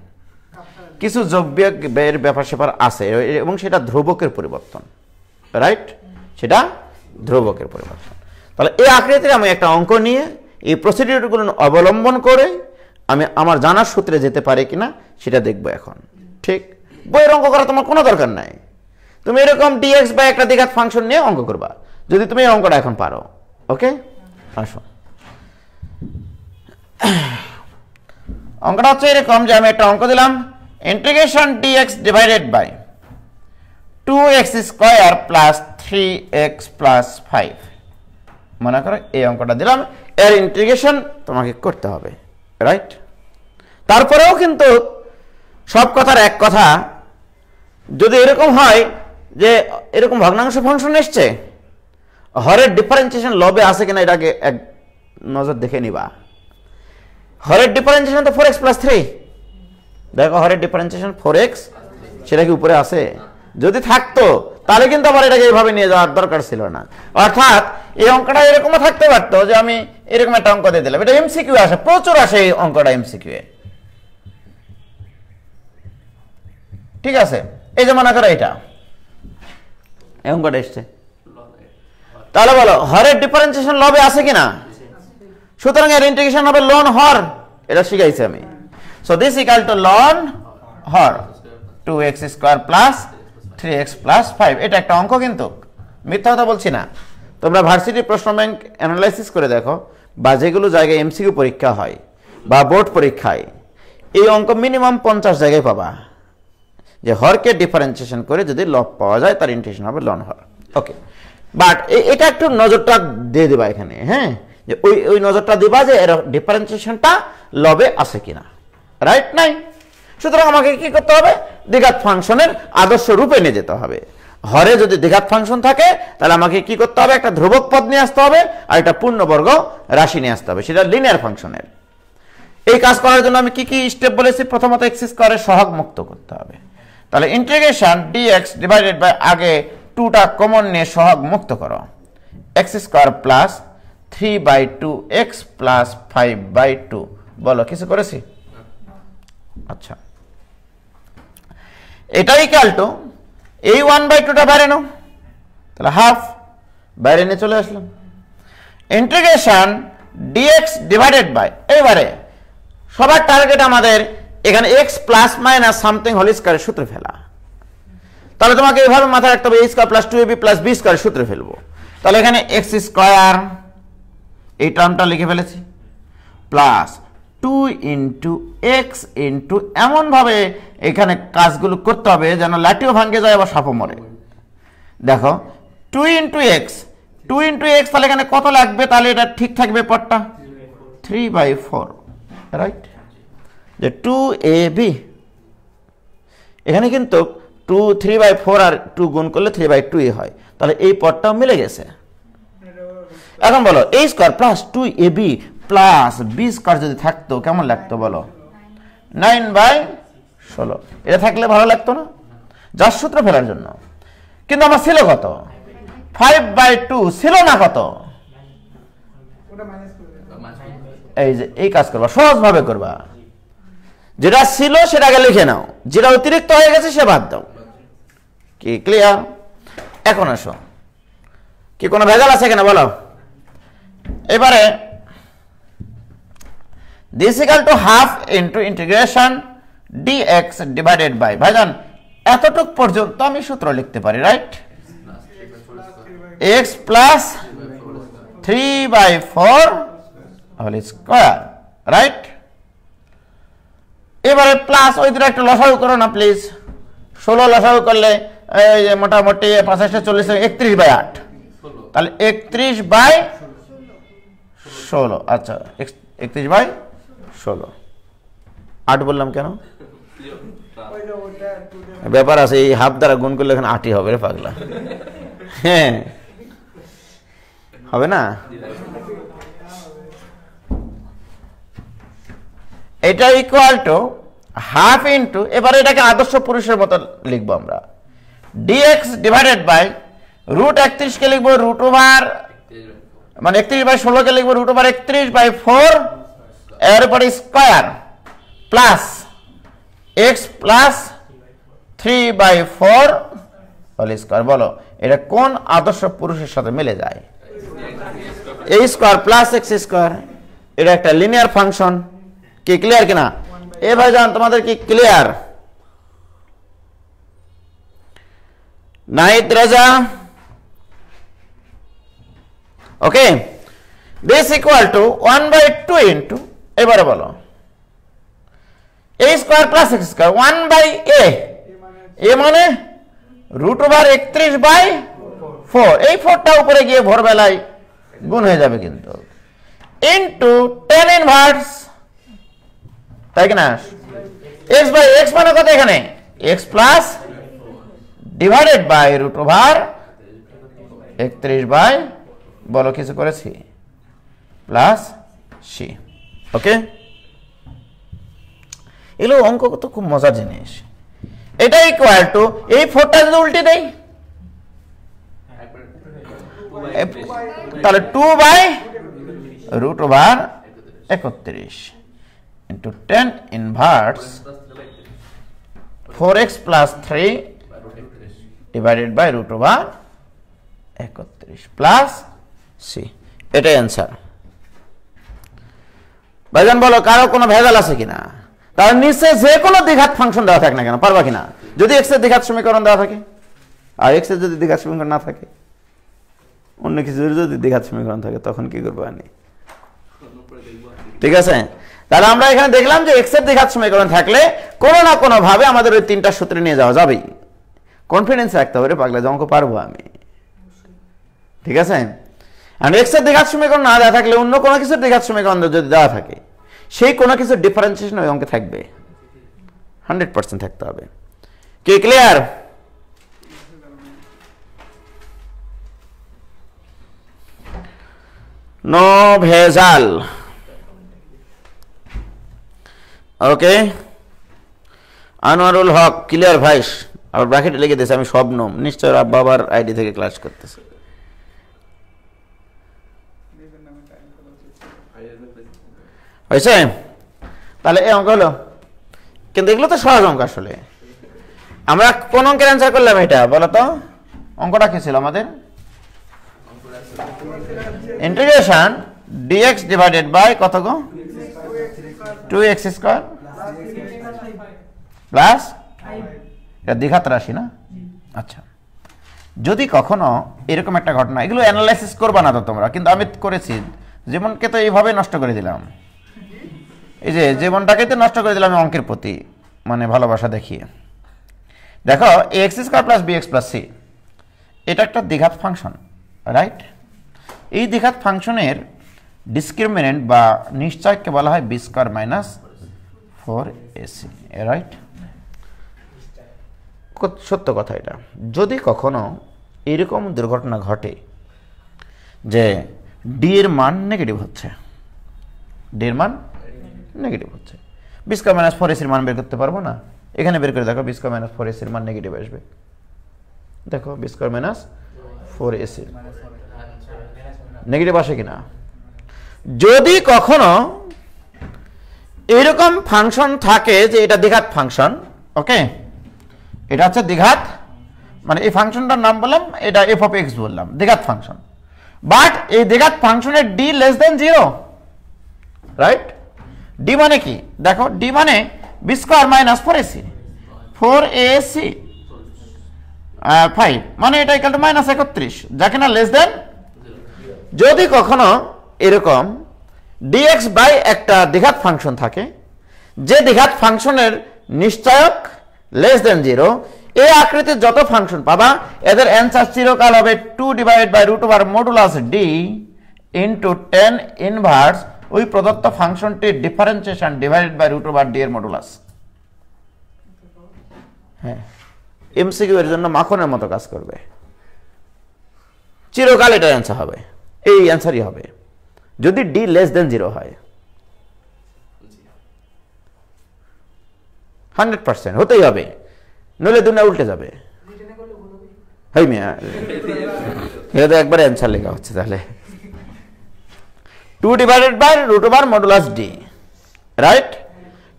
Speaker 2: কিছু যোগবিয়োগের ব্যাপার স্যাপার আছে এবং সেটা ধ্রুবকের পরিবর্তন, রাইট? সেটা ধ্রুবকের পরিবর্তন। তাহলে এই আকৃতির আমি একটা অঙ্ক নিয়ে এই প্রসিডিউরগুলো অবলম্বন করে আমি আমার জানার সূত্রে যেতে পারি কিনা সেটা দেখবো এখন। ঠিক, বইয়ের অঙ্ক করা তোমার কোনো দরকার নাই, তুমি এরকম dx বা একটা দ্বিঘাত ফাংশন নিয়ে অঙ্ক করবা, যদি তুমি এই অঙ্কটা এখন পারো। ওকে, আসো। অঙ্কটা হচ্ছে এরকম যে আমি একটা অঙ্ক দিলাম, integration dx divided by 2x square plus 3x plus 5। মনে করো এই অঙ্কটা দিলাম, এর ইন্টিগ্রেশন তোমাকে করতে হবে, রাইট? তারপরেও কিন্তু সব কথার এক কথা, যদি এরকম হয় যে এরকম ভগ্নাংশ ফাংশন এসছে, হরের ডিফারেন্সিয়েশন লবে আছে কিনা এটাকে এক নজর দেখে নিবা। হরের ডিফারেন্সিয়েশন তো 4x প্লাস 3, দেখো হরের ডিফারেন্সিয়েশন 4x, সেটা কি উপরে আছে? যদি থাকতো তাহলে কিন্তু আবার এটাকে এইভাবে নিয়ে যাওয়ার দরকার ছিল না। অর্থাৎ এই অঙ্কটা এরকমও থাকতে পারতো যে আমি এরকম একটা অঙ্ক দিয়ে দিলাম, এটা এমসিকিউ আসে, প্রচুর আসে এই অঙ্কটা এমসিকিউ এ। ঠিক আছে, এই যে মনে করো এটা এই অঙ্কটা এসছে, তাহলে বলো হরের ডিফারেন্সিয়েশন লবে আছে কিনা? সুতরাং এর ইন্টিগ্রেশন হবে লন হর, এটা শিখাইছি আমি। সো দিস ইকুয়াল টু লন হর 2x square plus 3x plus 5। এটা একটা অঙ্ক, কিন্তু মিথ্যা কথা বলছি না। তোমরা ভার্সিটি প্রশ্ন ব্যাংক অ্যানালাইসিস করে দেখো, বা যেগুলো জায়গায় এমসিকিউ পরীক্ষা হয় বা বোর্ড পরীক্ষায়, এই অঙ্ক মিনিমাম 50 জায়গায় পাবা, যে হরকে ডিফারেন্সিয়েশন করে যদি লব পাওয়া যায় তার ইন্টিগ্রেশন হবে লন হর। ওকে, বাট এটা একটু নজরটা দিয়ে দিবা এখানে, হ্যাঁ, যে ওই নজরটা দিবা যে এর ডিফারেন্সিয়েশনটা লবে আছে কিনা, রাইট? নাই। সুতরাং আমাকে কি করতে হবে? দ্বিঘাত ফাংশনের আদর্শ রূপে নিয়ে যেতে হবে। হরে যদি দ্বিঘাত ফাংশন থাকে তাহলে আমাকে কি করতে হবে? একটা ধ্রুবক পদ নিয়ে আসতে হবে আর একটা পূর্ণবর্গ রাশি নিয়ে আসতে হবে, সেটা লিনিয়ার ফাংশনের। এই কাজ করার জন্য আমি কি কি স্টেপ বলেছি? প্রথমত এক্স স্কয়ারের সহগ মুক্ত করতে হবে। তাহলে ইন্টিগ্রেশন dx ডিভাইডেড বাই, আগে 2টা কমন নিয়ে সহগ মুক্ত করো, x square plus 3/2x plus 5/2। বলো কিছু করেছি? আচ্ছা, এটা ইকুয়াল টু এই 1/2টা বাইরে নাও, তাহলে হাফ বাইরে নিয়ে চলে আসলাম। ইন্টিগ্রেশন dx ডিভাইডেড বাই, এবারে সবার টার্গেট আমাদের এখানে x plus minus something whole স্কয়ারের সূত্র ফেলা। তাহলে তোমাকে এইভাবে মাথায় রাখতে হবে a square plus 2ab plus b square সূত্রে ফেলবো। তাহলে এখানে x স্কয়ার এই টার্মটা লিখে ফেলেছি প্লাস 2 ইন্টু এক্স ইন্টু এমনভাবে এখানে কাজগুলো করতে হবে যেন লাঠিও ভাঙে যায় আবার সাপও মরে। দেখো 2 ইন্টু এক্স তাহলে এখানে কত লাগবে? তাহলে এটা ঠিক থাকবে পদটা 3/4 রাইট, যে 2ab এখানে কিন্তু 3/4 আর 2 গুণ করলে 3/2 হয়, তাহলে এই পদটাও মিলে গেছে। এখন বলো a square plus 2ab plus b square যদি থাকতো কেমন লাগতো বলো? 9/16। এটা থাকলে ভালো লাগতো না? যার সূত্র ফেলার জন্য। কিন্তু আমার ছিল কত? 5/2 ছিল না কত? এই যে এই কাজ করবা, সহজভাবে করবা। যেটা ছিল সেটাকে লিখে নাও, যেটা অতিরিক্ত হয়ে গেছে সে বাদ দাও। কি ক্লিয়ার? এখন আসো, কি কোনো ভেজাল আছে কিনা বলো? এবারে this equal to half into integration dx divided by, ভাইজান এতটুক পর্যন্ত আমি সূত্র লিখতে পারি right? x plus 3/4 whole square right. এবারে প্লাস ওই দুটো একটা লসাগু করো না প্লিজ। 16 লসাগু করলে এই যে মোটামুটি 25 40 31/8, তাহলে 31/16। আচ্ছা 31/16, 8 বললাম কেন? ব্যাপার আছে, এই হাফ দ্বারা গুণ করলে এখানে 8ই হবে রে পাগলা। হ্যাঁ হবে না? এটা ইকুয়াল টু হাফ ইন্টু, এবারে এটাকে আদর্শ পুরুষের মতো লিখবো আমরা, dx ডিভাইডেড বাই রুট 31 কে লিখবো রুট ওভার, মানে 31/16 কে লিখবো রুট ওভার 31/4 এর উপরে square plus x plus 3/4 whole square. বলো এটা কোন আদর্শ পুরুষের সাথে মিলে যায়? a square plus x square, এটা একটা লিনিয়ার ফাংশন। কি ক্লিয়ার কিনা? এ ভাইজান তোমাদের কি ক্লিয়ার? নাহিদ রাজা ওকে। this equal to 1/2 ইন্টু, এবারে বলো a square plus x square 1/a, এ মানে রুট ওভার 31/4, এই 4টা উপরে গিয়ে ভোরবেলায় গুণ হয়ে যাবে কিন্তু, ইন্টু tan ইনভার্স, তাই কিনা? x বাই x মানে কত এখানে? x plus divided by root over 31 বলো কিছু করেছি প্লাস c। ওকে, এগুলো অঙ্ক তো খুব মজার জিনিস। এটা ইকুয়াল টু এই 4টা যদি উল্টে দেই তাহলে 2/√31 into tan inverse 4x plus 3 divided by √31 plus c। এটাই অ্যান্সার। ভাইজান বলো কারো কোনো ভেজাল আছে কিনা? তার নিচে যে কোনো দ্বিঘাত ফাংশন দেওয়া থাকে না কেন, পারবা কিনা? যদি x এর দ্বিঘাত সমীকরণ দেওয়া থাকে, আর x এর যদি দ্বিঘাত সমীকরণ না থাকে, অন্য কিছু যদি দ্বিঘাত সমীকরণ থাকে তখন কি করবো আনি? ঠিক আছে, তাহলে আমরা এখানে দেখলাম যে x এর দ্বিঘাত সমীকরণ থাকলে কোনো না কোনো ভাবে আমাদের ওই 3টা সূত্রে নিয়ে যাওয়া যাবেই। কনফিডেন্স রাখতে হবে রে পাগলা, যে অঙ্ক পারবো আমি। ঠিক আছে, আর x এর দ্বিঘাত সমীকরণ না দেওয়া থাকলে অন্য কোনো কিছুর দ্বিঘাত সমীকরণ যদি দেওয়া থাকে, সেই কোনো কিছুর ডিফারেন্সিয়েশন ওই অঙ্কে থাকবে, 100% থাকতে হবে। কি ক্লিয়ার? নো ভেজাল। ওকে, আনোয়ারুল হক ক্লিয়ার ভাইস, আবার ব্র্যাকেটে লিখে দিয়েছে আমি শবনম, নিশ্চয় বাবার আইডি থেকে ক্লাস করতেছে। হয়েছে? তাহলে এই অঙ্ক হলো, কিন্তু এগুলো তো সহজ অঙ্ক। আসলে আমরা কোন অঙ্কের অ্যান্সার করলাম এটা বলো তো? অঙ্কটা কি ছিল আমাদের? ইন্টিগ্রেশন dx ডিভাইডেড বাই কত গো? 2x স্কয়ার প্লাস, এটা দ্বিঘাত রাশি না? আচ্ছা, যদি কখনো এরকম একটা ঘটনা, এগুলো অ্যানালাইসিস করবা না তো তোমরা, কিন্তু আমি করেছি। জীবনকে তো এইভাবে নষ্ট করে দিলাম, এই যে জীবনটাকে তো নষ্ট করে দিলাম অঙ্কের প্রতি মানে ভালোবাসা দেখিয়ে। দেখো x square plus b x plus c, এটা একটা দ্বিঘাত ফাংশন, রাইট? এই দ্বিঘাত ফাংশনের ডিসক্রিমিনেন্ট বা নিশ্চয়কে বলা হয় B square minus 4ac, right? সত্য কথা এটা। যদি কখনো এরকম দুর্ঘটনা ঘটে যে ডি এর মান নেগেটিভ হচ্ছে, ডি এর মান নেগেটিভ হচ্ছে, বি স্কোয়ার মাইনাস 4ac এর মান বের করতে পারবো না? এখানে বের করে দেখো, বি স্কোয়ার মাইনাস 4ac এর মান নেগেটিভ আসবে। দেখো B square minus 4ac negative আসে কিনা। যদি কখনো এরকম ফাংশন থাকে যে এটা দ্বিঘাত ফাংশন, ওকে, এটা হচ্ছে দ্বিঘাত, মানে এই ফাংশনটার নাম বললাম, এটা এফ অফ এক্স বললাম, দ্বিঘাত ফাংশন। বাট এই দ্বিঘাত ফাংশনের D less than 0, right? D মানে কি? দেখো ডি মানে B square minus 4ac, 4ac 5 মানে এটা ইকুয়াল টু মাইনাস 31, যা কিনা লেস দেন। যদি কখনো এরকম dx বাই একটা দ্বিঘাত ফাংশন থাকে, যে দ্বিঘাত ফাংশনের নিশ্চয়ক লেস দেন 0, এই আকৃতির যত ফাংশন পাবা এদের অ্যান্সার চিরকাল হবে 2 divided by root over modulus d into tan inverse ওই প্রদত্ত ফাংশনটির differentiation divided by root over d এর মডুলাস। হ্যাঁ, এমসিকিউ এর জন্য মাখনের মতো কাজ করবে, চিরকাল এটা অ্যান্সার হবে, এই অ্যান্সারই হবে যদি ডি লেস দেন 0 হয়। 100% হতেই হবে, নইলে দুনিয়া উল্টে যাবে। হাই মিয়া, এটা তো একবারে অ্যান্সার লেখা হচ্ছে তাহলে। 2 divided by root over modulus d, right?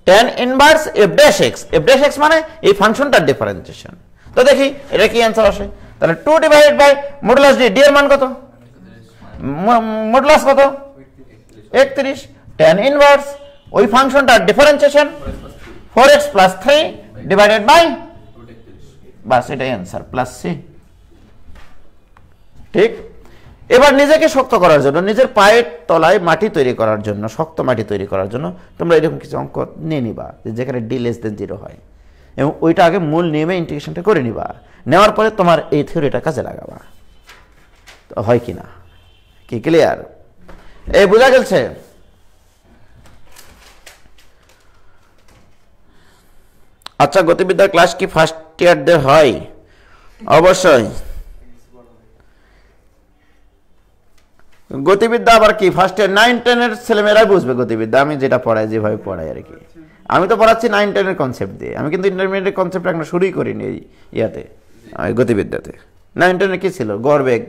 Speaker 2: tan inverse f dash x, f dash x মানে এই ফাংশনটার ডিফারেন্সিয়েশন। তো দেখি এটা কি অ্যান্সার আসে। তাহলে 2 divided by modulus d, d এর মান কত? মডুলাস কত? 31। tan ইনভার্স ওই ফাংশনটার differentiation 4x plus 3 divided by, বাস এটাই অ্যান্সার, প্লাস সি। ঠিক। এবার নিজেকে শক্ত করার জন্য, নিজের পায়ের তলায় মাটি তৈরি করার জন্য, শক্ত মাটি তৈরি করার জন্য তোমরা এরকম কিছু অঙ্ক নিয়ে নিবা যেখানে ডি লেস দেন 0 হয়, এবং ওইটা আগে মূল নিয়মে ইন্টিগ্রেশনটা করে নিবা। নেওয়ার পরে তোমার এই থিওরিটা কাজে লাগাবা, তো হয় কিনা, কি ক্লিয়ার? এই বোঝা গেছে? আচ্ছা, গতিবিদ্যার ক্লাস কি ফার্স্ট ইয়ারদের হয়? অবশ্যই। গতিবিদ্যা আবার কি ফার্স্ট ইয়ার 9-10 এর ছেলেমেয়েরাই বুঝবে গতিবিদ্যা, আমি যেটা পড়াই, যেভাবে পড়াই আর কি। আমি তো পড়াচ্ছি 9-10 এর কনসেপ্ট দিয়ে, আমি কিন্তু ইন্টারমিডিয়েট কনসেপ্ট এখন শুরুই করিনি এই ইয়াতে, গতিবিদ্যাতে। 9-10 কি ছিল? গড় বেগ,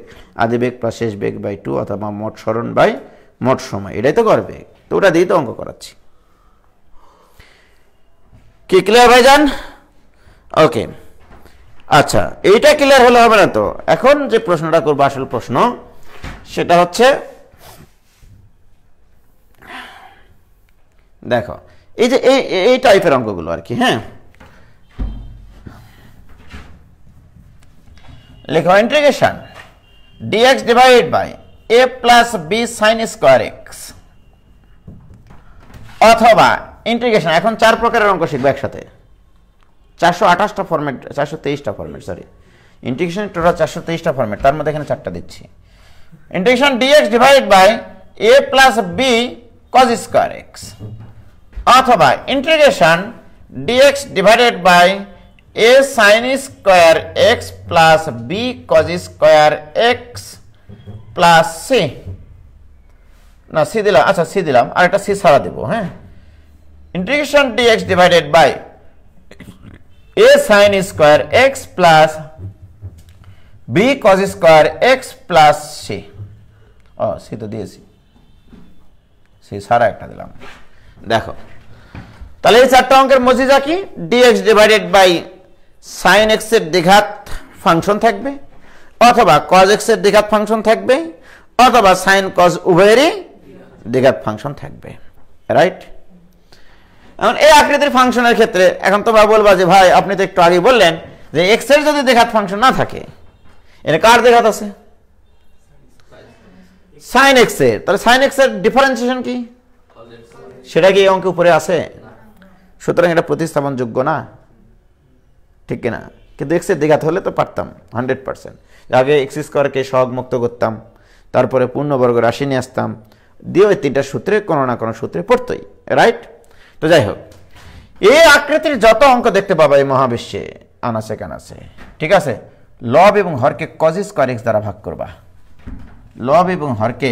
Speaker 2: আদি বেগ প্লাস শেষ বেগ বাই 2, অথবা মোট সরণ বাই মোট সময়, এটাই তো গড় বেগ। তো ওটা দিয়েই তো অঙ্ক করাচ্ছি। কি ক্লিয়ার ভাইজান? ওকে, আচ্ছা, এইটা ক্লিয়ার হলে হবে না তো। এখন যে প্রশ্নটা করবো, আসল প্রশ্ন, সেটা হচ্ছে দেখো এই যে এই টাইপের অঙ্কগুলো আর কি। হ্যাঁ, লেখো integration dx divided by a plus b sine square x, অথবা ইন্টিগ্রেশন, এখন 4 প্রকারের অঙ্ক শিখবো একসাথে, 428টা ফরম্যাট, 423টা ফরম্যাট, সরি, ইন্টিগ্রেশন টোটাল 423টা ফরম্যাট, তার মধ্যে এখানে 4টা দিচ্ছি। Integration dx divided by a plus B cos square x, অথবা integration dx divided by a sin square x plus B cos square x plus c, না c দিলাম, আচ্ছা সি দিলাম, আর একটা সি ছাড়া দেবো। হ্যাঁ, integration dx divided by a sin square x plus B cos square x plus C, ও C তো দিয়েছি, সি ছাড়া একটা দিলাম। দেখো তাহলে এই 4টা অঙ্কের মজিজা কি? dx divided by sin x এর দ্বিঘাত ফাংশন থাকবে, অথবা cos x এর দ্বিঘাত ফাংশন থাকবে, অথবা sin cos উভয়েরই দ্বিঘাত ফাংশন থাকবে, রাইট? এখন এই আকৃতির ফাংশনের ক্ষেত্রে এখন তোমরা বলবা যে ভাই আপনি তো একটু আগে বললেন যে এক্স এর যদি দ্বিঘাত ফাংশন না থাকে, এর কার দ্বিঘাত আছে? সাইন এক্স এর। তাহলে সাইন এক্স এর ডিফারেন্সিয়েশন কি? সেটা কি এই অঙ্কে উপরে আছে? সুতরাং এটা প্রতিস্থাপনযোগ্য না, ঠিক কিনা? কিন্তু এক্স এর দ্বিঘাত হলে তো পারতাম 100%। আগে এক্স স্কোয়ারকে সহগ মুক্ত করতাম, তারপরে পূর্ণবর্গ রাশি নিয়ে আসতাম, দিয়ে ওই তিনটা সূত্রে কোনো না কোনো সূত্রে পড়তই, রাইট? তো যাই হোক, এই আকৃতির যত অঙ্ক দেখতে পাবা এই মহাবিশ্বে আনাচে কানাচে, ঠিক আছে? লব এবং হরকে কজ স্কয়ার এক্স দ্বারা ভাগ করবা। লব এবং হরকে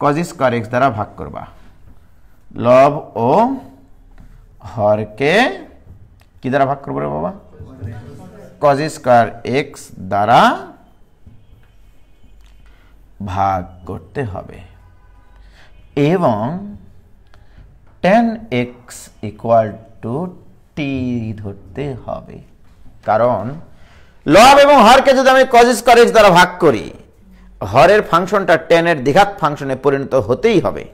Speaker 2: কজ স্কয়ার এক্স দ্বারা ভাগ করবা। লব ও হরকে কি দ্বারা ভাগ করবো রে বাবা? কজ স্কয়ার এক্স দ্বারা ভাগ করতে হবে এবং tan x equal to t ধরতে হবে। কারণ লব এবং হরকে যদি আমি কজ স্কয়ার এক্স দ্বারা ভাগ করি, হরের ফাংশনটা tan এর দ্বিঘাত ফাংশনে পরিণত হতেই হবে।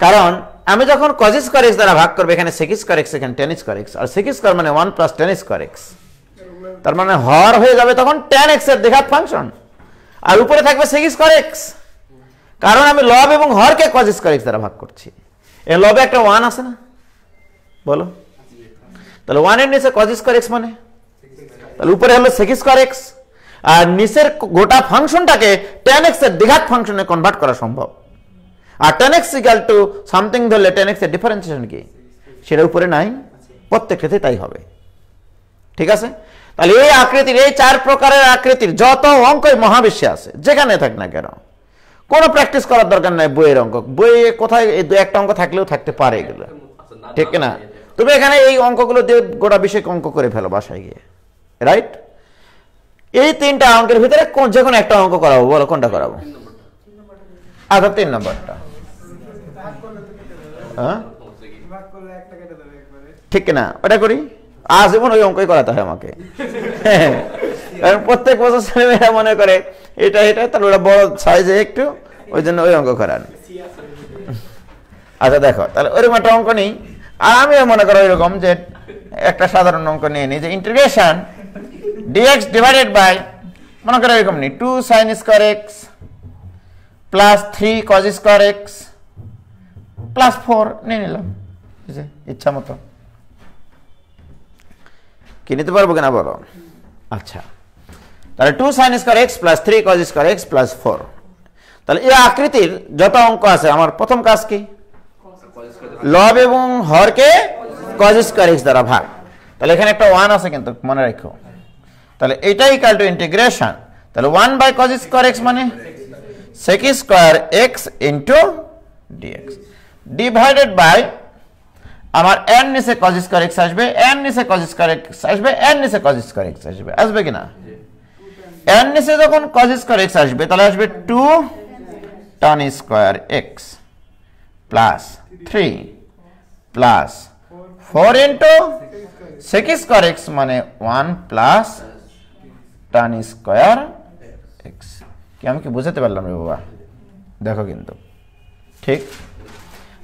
Speaker 2: কারণ আমি যখন কজ স্কয়ার এক্স দ্বারা ভাগ করব, এখানে sec স্কয়ার এক্স, এখানে tan স্কয়ার এক্স, আর sec স্কয়ার মানে 1 প্লাস tan স্কয়ার এক্স, তার মানে হর হয়ে যাবে তখন tan এক্স এর দ্বিঘাত ফাংশন, আর উপরে থাকবে sec স্কয়ার এক্স। কারণ আমি লব এবং হরকে কজ স্কয়ার এক্স দ্বারা ভাগ করছি। এর লবে একটা 1 আছে না, বলো? তাহলে 1 এর নিচে কজ স্কয়ার এক্স মানে, তাহলে উপরে হলো sec স্কয়ার এক্স, আর নিচের গোটা ফাংশনটাকে tan x এর দ্বিঘাত ফাংশনে কনভার্ট করা সম্ভব। আর tan x equal to something ধরলে tan x এর ডিফারেন্সিয়েশন কি সেটা উপরে নাই, প্রত্যেকটাতে তাই হবে, ঠিক আছে? তাহলে এই আকৃতির, এই 4 প্রকারের আকৃতির যত অঙ্কই মহাবিশ্বে আছে, যেখানে থাক না কেন, কোনো প্র্যাকটিস করার দরকার নাই। বইয়ের অঙ্ক, বইয়ে কোথায় এই 2-1টা অঙ্ক থাকলেও থাকতে পারে এগুলো, ঠিক না? তুমি এখানে এই অঙ্কগুলো দিয়ে গোটা বিষয় অঙ্ক করে ফেলো বাসায় গিয়ে, রাইট? এই 3টা অঙ্কের ভিতরে যে কোনো একটা অঙ্ক করাবো, বলো কোনটা করাবো? আচ্ছা 3 নম্বরটা, হ্যাঁ ঠিক না? ওটা করি। আজীবন ওই অঙ্কই করাতে হয় আমাকে, কারণ প্রত্যেক বছর ছেলেমেয়েরা মনে করে এটা এটা, তাহলে ওরা বড় সাইজে একটু, ওই জন্য ওই অঙ্ক করান। আচ্ছা দেখো, তাহলে ওইরকম একটা অঙ্ক নেই। আর আমিও মনে করো এরকম যে একটা সাধারণ অঙ্ক নিয়ে নিই, যে ইন্টিগ্রেশন dx ডিভাইডেড বাই, মনে করো এরকম নেই, 2 sin square x plus 3 cos square x plus 4 নিয়ে নিলাম, ইচ্ছা মতো। কি নিতে পারবো কিনা বলো? আচ্ছা, তাহলে 2 sin square x plus 3 cos square x plus 4। তাহলে এই আকৃতির যত অঙ্ক আছে, আমার প্রথম কাজ কি? লব এবং হরকে cos স্কয়ার এক্স দ্বারা ভাগ। তাহলে এখানে একটা 1 আছে কিন্তু মনে রাখো। তাহলে এটাই ইকুয়াল টু ইন্টিগ্রেশন, তাহলে 1 বাই cos স্কয়ার এক্স মানে sec square x into dx divided by, আমার n নিচে cos স্কয়ার এক্স আসবে, n নিচে cos স্কয়ার এক্স আসবে, n নিচে cos স্কয়ার এক্স আসবে, আসবে কিনা? n নিচে যখন cos স্কয়ার এক্স আসবে, তাহলে আসবে 2 tan square x plus 3 plus 4 into sec square x মানে 1 প্লাস tan স্কয়ার এক্স। কি আমি কি বুঝাতে পারলাম রে বাবা? দেখো কিন্তু ঠিক,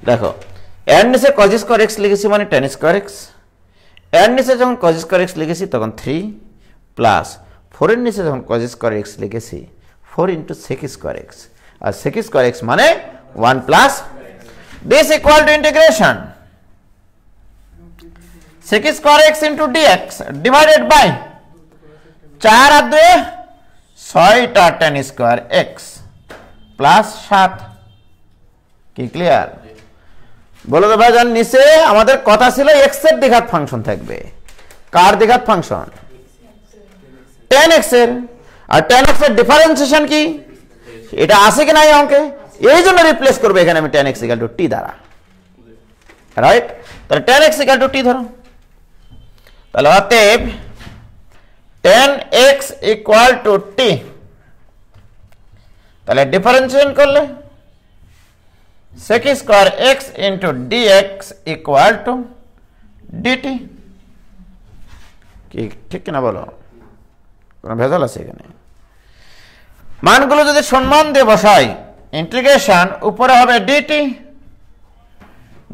Speaker 2: দেখো n নিচে cos স্কয়ার এক্স লিখেছি মানে tan স্কয়ার এক্স, n নিচে যখন cos স্কয়ার এক্স লিখেছি তখন 3 প্লাস 4 এর নিচে যখন cos স্কয়ার এক্স লিখেছি 4 ইনটু sec স্কয়ার এক্স, আর sec স্কয়ার এক্স মানে 1 plus, this equal to integration sec square x into dx divided by 4 আর 2 6টা tan স্কয়ার এক্স প্লাস 7। কি ক্লিয়ার? বলো তো ভাইজান, নিচে আমাদের কথা ছিল x এর দ্বিঘাত ফাংশন থাকবে। কার দ্বিঘাত ফাংশন? tan x এর। আর tan x এর ডিফারেন্সিয়েশন কি এটা আছে কি না এই অঙ্কে? এই জন্য রিপ্লেস করবে এখানে আমি tan x = t দ্বারা, রাইট? তাহলে tan x = t ধরো। তাহলে অতএব tan x = t, তাহলে ডিফারেন্সিয়েশন করলে sec square x into dx equal to dt। কি ঠিক কিনা বলো? কোনো ভেজাল আছে এখানে? মানগুলো যদি সম্মান দিয়ে বসাই, ইন্টিগ্রেশন উপরে হবে dt,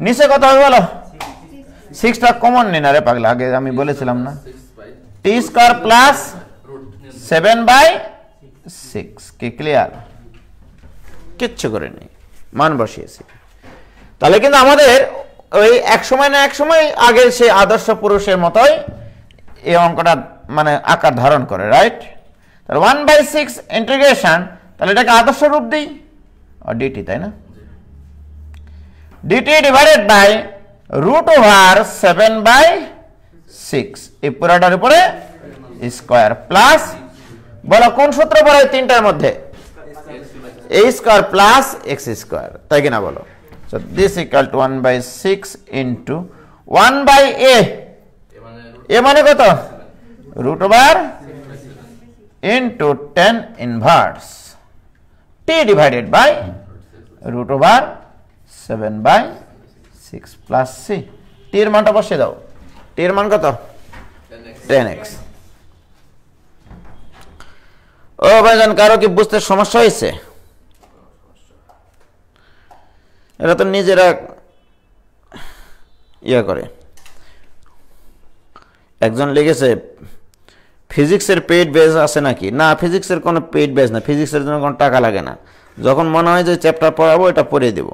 Speaker 2: নিচে কত হবে বলো? 6টা কমন নিন, আরে পাগলা, আগে আমি বলেছিলাম না, t টি স্কয়ার প্লাস 7/6 কি ক্লিয়ার? কিচ্ছু করে নেই, মান বসিয়েছি। তাহলে কিন্তু আমাদের ওই এক সময় না এক সময় আগের সেই আদর্শ পুরুষের মতোই এই অঙ্কটা মানে আকার ধারণ করে, রাইট? তাহলে 1/6 ইন্টিগ্রেশন, তাহলে এটাকে আদর্শ রূপ দিই ডিটি, তাই না? ডিটি ডিভাইডেড বাই √7/6 এই পুরোটার উপরে স্কয়ার প্লাস, বলো কোন সূত্র পড়ে তিনটার মধ্যে? a square plus x square, তাই কিনা বলো? So this equal to 1/6 into 1/a, a মানে কত? √7 into 10 inverse t divided by √7/6 plus c। t এর মানটা বসিয়ে দাও। t এর মান কত? 10x। ও ভাইজান, কারো কি বুঝতে সমস্যা হয়েছে? এরা তো নিজেরা ইয়া করে। একজন লিখেছে ফিজিক্সের পেইড বেজ আছে নাকি? না, ফিজিক্সের কোনো পেইড বেজ না, ফিজিক্সের জন্য কোনো টাকা লাগে না। যখন মনে হয় যে চ্যাপ্টার পড়াবো এটা পড়িয়ে দেব।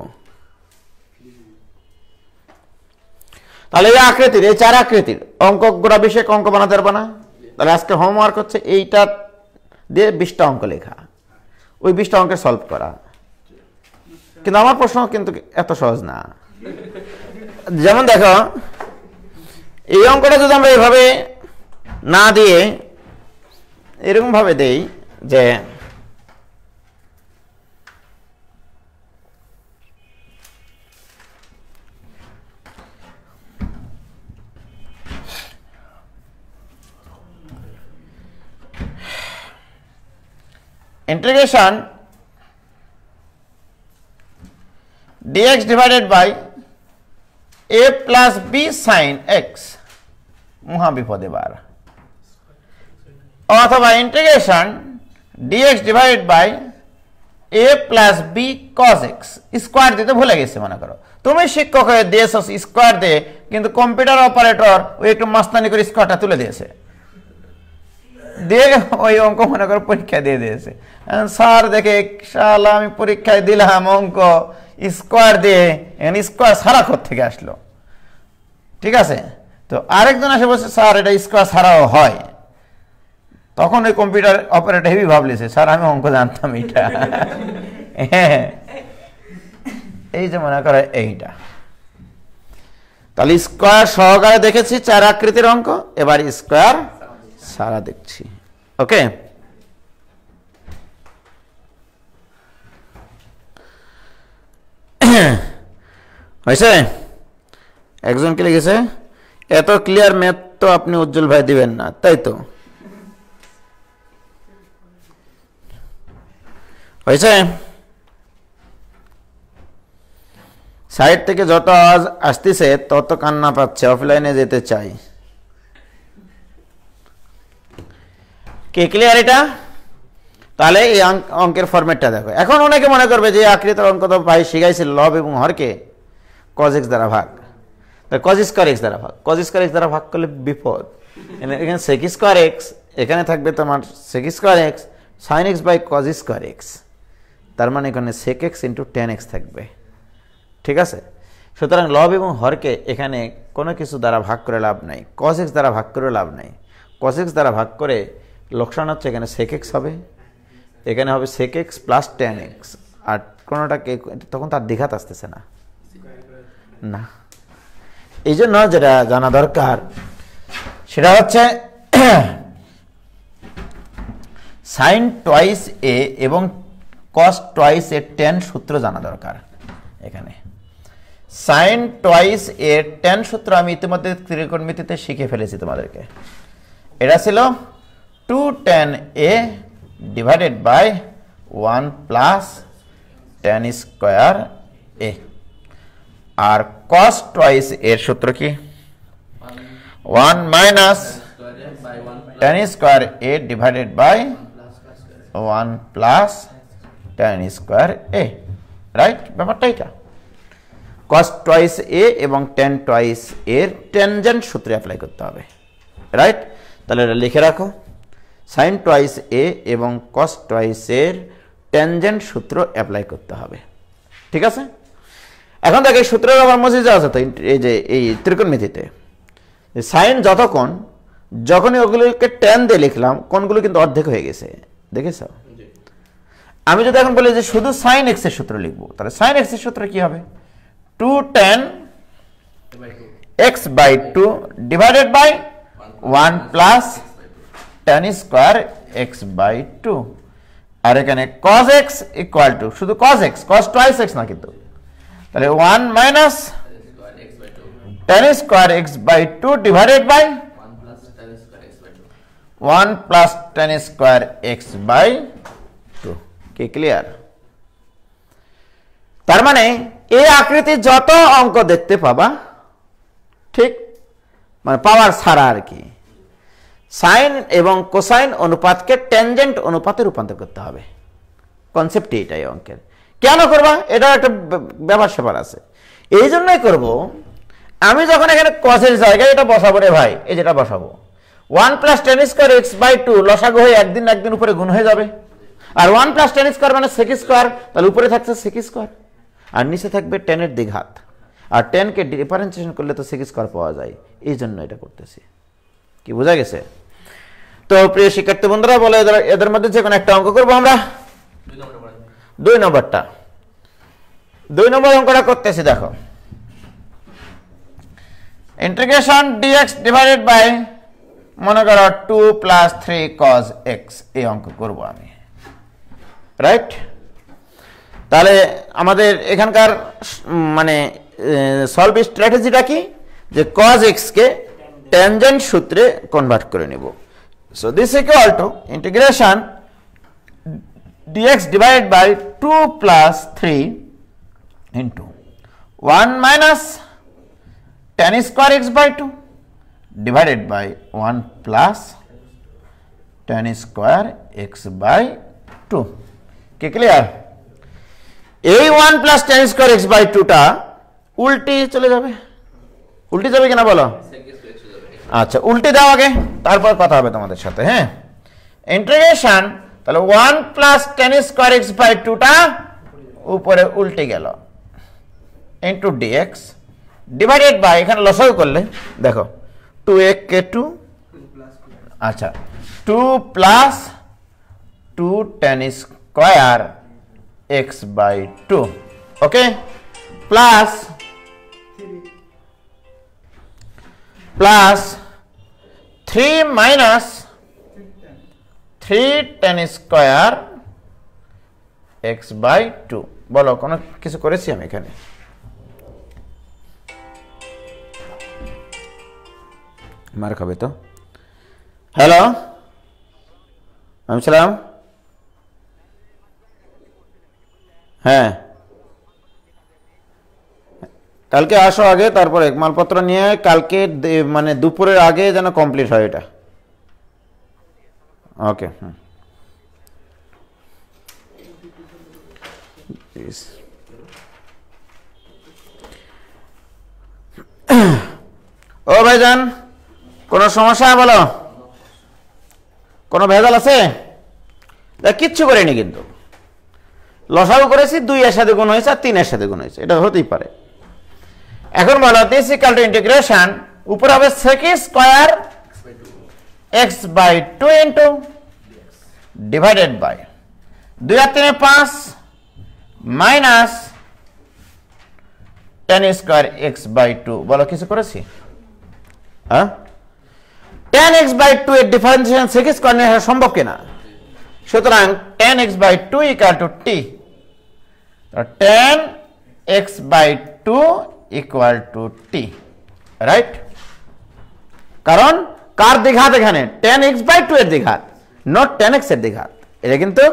Speaker 2: তাহলে এই আকৃতির, এই 4 আকৃতির অঙ্ক গোড়া বিষয়ে অঙ্ক বানাতে পারবে না? তাহলে আজকে হোমওয়ার্ক হচ্ছে এইটা দিয়ে 20টা অঙ্ক লেখা, ওই 20টা অঙ্কের সলভ করা। কিন্তু আমার প্রশ্ন কিন্তু এত সহজ না। যেমন দেখো, এই অঙ্কটা যদি আমরা এইভাবে না দিয়ে এরকম ভাবে দেই যে integration dx divided by a plus b sin x মহাবিপদে বার, অথবা integration dx divided by a plus b cos x square দিতে ভুলে গেছে। মনে করো তুমি শিক্ষক হয়ে দিয়েছো স্কয়ার দিয়ে, কিন্তু কম্পিউটার অপারেটর ওই একটু মাস্তানি করে স্কয়ারটা তুলে দিয়েছে, দিয়ে ওই অঙ্ক মনে করো পরীক্ষা দিয়ে দিয়েছে। স্যার দেখে শালা আমি পরীক্ষায় দিলাম অঙ্ক স্কয়ার দিয়ে, এখানে স্কয়ার ছাড়া থেকে আসলো। ঠিক আছে, তো আরেকজন এসে বলছে স্যার এটা স্কয়ার ছাড়াও হয়। তখন ওই কম্পিউটার অপারেটর হেভি ভাবলেছে স্যার আমি অঙ্ক জানতাম এইটা। এই যে মনে করে এইটা, তাহলে স্কয়ার সহকারে দেখেছি 4 আকৃতির অঙ্ক, এবার স্কয়ার সারা দেখছি। ওকে, হয়েছে? একজন কি লিখেছে এত ক্লিয়ার ম্যাথ তো আপনি উজ্জ্বল ভাই দিবেন না, তাই তো? হয়েছে? সাইড থেকে যত আওয়াজ আসতেছে তত কান্না পাচ্ছে, অফলাইনে যেতে চাই। কে ক্লিয়ার এটা? তাহলে এই অঙ্কের ফরম্যাটটা দেখো। এখন অনেকে মনে করবে যে আকৃতির অঙ্ক তো ভাই শিখাইছিল লব এবং হরকে cos x দ্বারা ভাগ, cos স্কয়ার x দ্বারা ভাগ। cos স্কয়ার x দ্বারা ভাগ করলে বিপদ, এখানে sec স্কয়ার x, এখানে থাকবে তোমার sec square x sin x বাই cos স্কয়ার x, তার মানে এখানে sec x into tan x থাকবে। ঠিক আছে, সুতরাং লব এবং হরকে এখানে কোনো কিছু দ্বারা ভাগ করে লাভ নাই, cos x দ্বারা ভাগ করে লাভ নাই। cos x দ্বারা ভাগ করে লোকসান হচ্ছে এখানে sec x হবে, এখানে হবে sec x plus tan x, আর কোনোটাকে তখন তার দ্বিঘাত আসতেছে না। না, এই জন্য যেটা জানা দরকার সেটা হচ্ছে sin টুয়াইস a এবং cos টুয়াইস a tan সূত্র জানা দরকার। এখানে sin টুয়াইস a tan সূত্র আমি ইতিমধ্যে ত্রিকোণমিতিতে শিখে ফেলেছি তোমাদেরকে। এটা ছিল 2 tan a divided by 1 plus tan square a, আর cos টুয়াইস এর সূত্র কি? 1 minus tan square a divided by 1 plus tan square a, right? ব্যাপারটা এটা cos টুয়াইস a এবং tan টুয়াইস এর ট্যানজেন্ট সূত্রে অ্যাপ্লাই করতে হবে, রাইট? তাহলে এটা লিখে রাখো, সাইন টুয়াইস এ এবং কস টুয়াইস এর ট্যানজেন্ট সূত্র অ্যাপ্লাই করতে হবে। ঠিক আছে, এখন দেখো এই সূত্রের আবার মসজিদে আছে তো, এই যে এই ত্রিকোণমিতিতে সাইন যতক্ষণ, যখনই ওগুলোকে ট্যান দিয়ে লিখলাম কোণগুলো কিন্তু অর্ধেক হয়ে গেছে, দেখেছ? আমি যদি এখন বলি যে শুধু সাইন এক্স এর সূত্র লিখবো, তাহলে সাইন এক্স এর সূত্র কি হবে? 2 tan x by 2 divided by 1 plus tan square x by 2, আর এখানে cos x ইকুয়াল টু শুধু cos x, cos twice x না কিন্তু, তাহলে 1 minus tan square x by 2 divided by 1 plus tan square x by 2। কি clear? তার মানে এই আকৃতির যত অঙ্ক দেখতে পাবা, ঠিক মানে পাওয়ার ছাড়া আর কি, সাইন এবং কোসাইন অনুপাতকে ট্যানজেন্ট অনুপাতে রূপান্তর করতে হবে। কনসেপ্ট এটাই অঙ্কের। কেন করবা? এটা একটা ব্যাপার স্যাপার আছে, এই জন্যই করব। আমি যখন এখানে কসের জায়গায় এটা বসাবো রে ভাই, এই যেটা বসাবো 1 plus tan square x by 2 লসাগু হয়ে একদিন উপরে গুণ হয়ে যাবে, আর 1 প্লাস tan স্কয়ার মানে sec স্কয়ার, তাহলে উপরে থাকছে sec স্কয়ার আর নিচে থাকবে tan এর দ্বিঘাত, আর tan কে ডিফারেন্সিয়েশন করলে তো sec স্কয়ার পাওয়া যায়, এই জন্য এটা করতেছি। কি বোঝা গেছে? তো প্রিয় শিক্ষার্থী বন্ধুরা, বলে এদের মধ্যে যে কোনো একটা অঙ্ক করবো আমরা। 2 নম্বরটা, 2 নম্বর অঙ্কটা করতেছি। দেখো, ইন্টিগ্রেশন dx ডিভাইডেড বাই মনে করো 2 প্লাস 3 cos x, এই অঙ্ক করব আমি, রাইট? তাহলে আমাদের এখানকার মানে সলভ স্ট্র্যাটেজিটা কি, যে cos x কে ট্যানজেন্ট সূত্রে কনভার্ট করে নেব। So this equal to integration dx divided by 2 plus 3 into 1 minus tan square x by 2 divided by 1 plus tan square x by 2। কি ক্লিয়ার? এই 1 plus tan square x by 2 টা উল্টে চলে যাবে, উল্টে যাবে কিনা বলো? আচ্ছা, উল্টে দাও আগে, তারপর কথা হবে তোমাদের সাথে। হ্যাঁ, ইন্টিগ্রেশন, তাহলে 1 plus tan square x by 2 টা উপরে উল্টে গেল ইনটু dx ডিভাইডেড বাই, এখানে লসাগু করলে দেখো 2 কে 2, আচ্ছা 2 plus 2 tan square x by 2, okay, plus 3 minus 3 tan square x by 2। বলো, কোনো কিছু করেছি আমি এখানে? মার খাবে তো। হ্যালো, আমি সালাম। হ্যাঁ, কালকে আসো আগে, তারপরে মালপত্র নিয়ে কালকে মানে দুপুরের আগে যেন কমপ্লিট হয় এটা। ওকে, ও ভাইজান, কোনো সমস্যা বলো? কোনো ভেজাল আছে? কিচ্ছু করিনি কিন্তু, লসাগু করেছি, 2 এর সাথে গুণ হয়েছে আর 3 এর সাথে গুণ হয়েছে, এটা হতেই পারে। এখন বলো, দিস ইকুয়াল টু ইন্টিগ্রেশন, উপরে হবে sec square x by 2 into divided by 2 আর 3 5 minus tan square x by 2। বলো, কিছু করেছি? হ্যাঁ, tan x বাই 2 এর ডিফারেন্সিয়েশন sec স্কয়ার নিয়ে আসা সম্ভব কিনা? সুতরাং tan x by 2 equal to t, tan x by 2 equal to t, right? কারণ কার দ্বিঘাত এখানে? tan x বাই 2 এর দ্বিঘাত, নট tan x এর দ্বিঘাত, এটা কিন্তু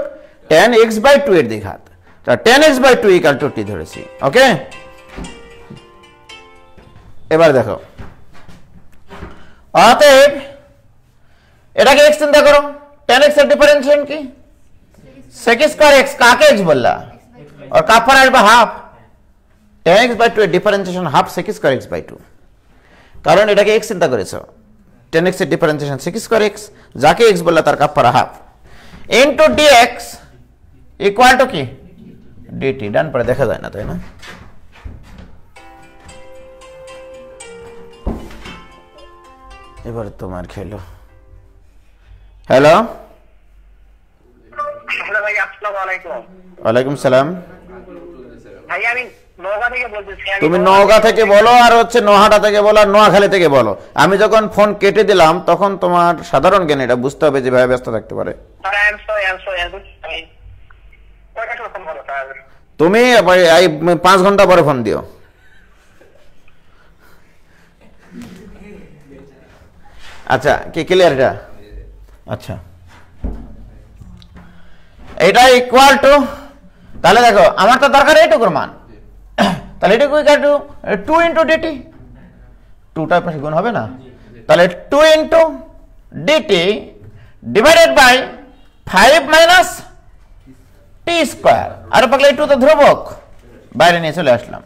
Speaker 2: tan x বাই 2 এর দ্বিঘাত। tan x by 2 equal to t ধরেছি, ওকে। এবার দেখো, অতএব এটাকে x চিন্তা করো, tan x এর ডিফারেন্সিয়েশন কি? sec স্কয়ার x, কাকে x বললা? और का पर আসবে হাফ, tan x বাই 2 এর differentiation half sec square x by 2, কারণ এটাকে x চিন্তা করেছো। 10x এর ডিফারেন্সিয়েশন 6 স্কয়ার x, যাকে x বললে তার কাপড়া half, into dx equal to কি dt। ডান পরে দেখা যায় না, তাই না? এবারে তোমার খেলো। হ্যালো
Speaker 1: ভাই, আসসালামু আলাইকুম।
Speaker 2: ওয়ালাইকুম সালাম।
Speaker 1: ভাই আমি নওগাঁ থেকে বলতেছি।
Speaker 2: তুমি নওগাঁ থেকে বলো, আর হচ্ছে নোহাটা থেকে বলো, আর নোয়াখালী থেকে বলো। আমি যখন ফোন কেটে দিলাম তখন তোমার সাধারণ জ্ঞান এটা বুঝতে হবে যেভাবে ব্যস্ত থাকতে পারে। তুমি 5 ঘন্টা পরে ফোন দিও। আচ্ছা, কি ক্লিয়ার এটা? আচ্ছা, এটা ইকুয়াল টু, তাহলে দেখো আমার তো দরকার এইটুকুর মান, তাহলে এটা ইকুয়াল টু 2 ইন্টু ডিটি। 2টার পাশে গুণ হবে না, তাহলে 2 into dt divided by 5 minus t square. আর পাকলে 2 তো ধ্রুবক, বাইরে নিয়ে চলে আসলাম।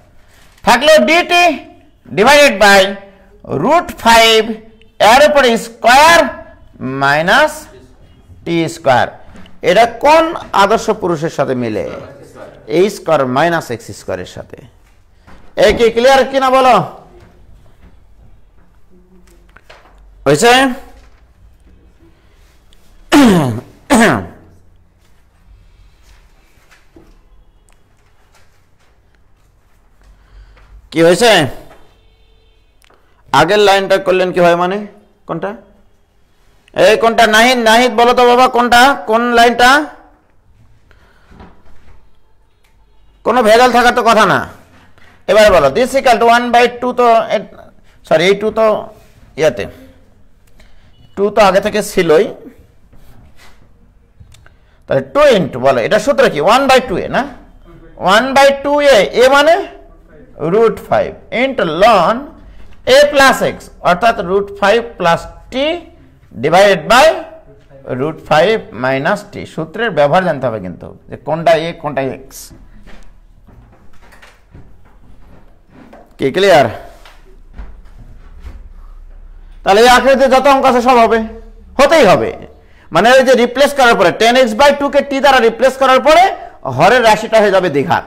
Speaker 2: থাকলো ডিটি ডিভাইডেড বাই √5 এর উপরে স্কোয়ার মাইনাস টি স্কোয়ার। এটা কোন আদর্শ পুরুষের সাথে মিলে? a স্কোয়ার মাইনাস x স্কোয়ারের সাথে। এই কি ক্লিয়ার কিনা বলো? হয়েছে? কি হয়েছে? আগের লাইনটা করলেন কি হয়, মানে কোনটা? এই কোনটা? নাহিদ, নাহিদ বলো তো বাবা, কোনটা, কোন লাইনটা? কোনো ভেজাল থাকার তো কথা না। এবার বলো, দিস ইকুয়াল টু 1/2 তো, সরি এই 2 তো ইয়াতে 2 তো আগে থেকে ছিলই, তাহলে 2 ইন্টু, বলো এটা সূত্র কি? 1/2 এ না, 1/2 এ মানে √5 ইন্টু লন a প্লাস x, অর্থাৎ √5 plus t divided by √5 minus t. সূত্রের ব্যবহার জানতে হবে কিন্তু, যে কোনটা a কোনটা x। কি ক্লিয়ার? তাহলে এই আকৃতিতে যত অঙ্ক আছে সব হবে, হতেই হবে। মানে ওই যে রিপ্লেস করার পরে 10x/2 কে টি দ্বারা রিপ্লেস করার পরে হরের রাশিটা হয়ে যাবে দ্বিঘাত।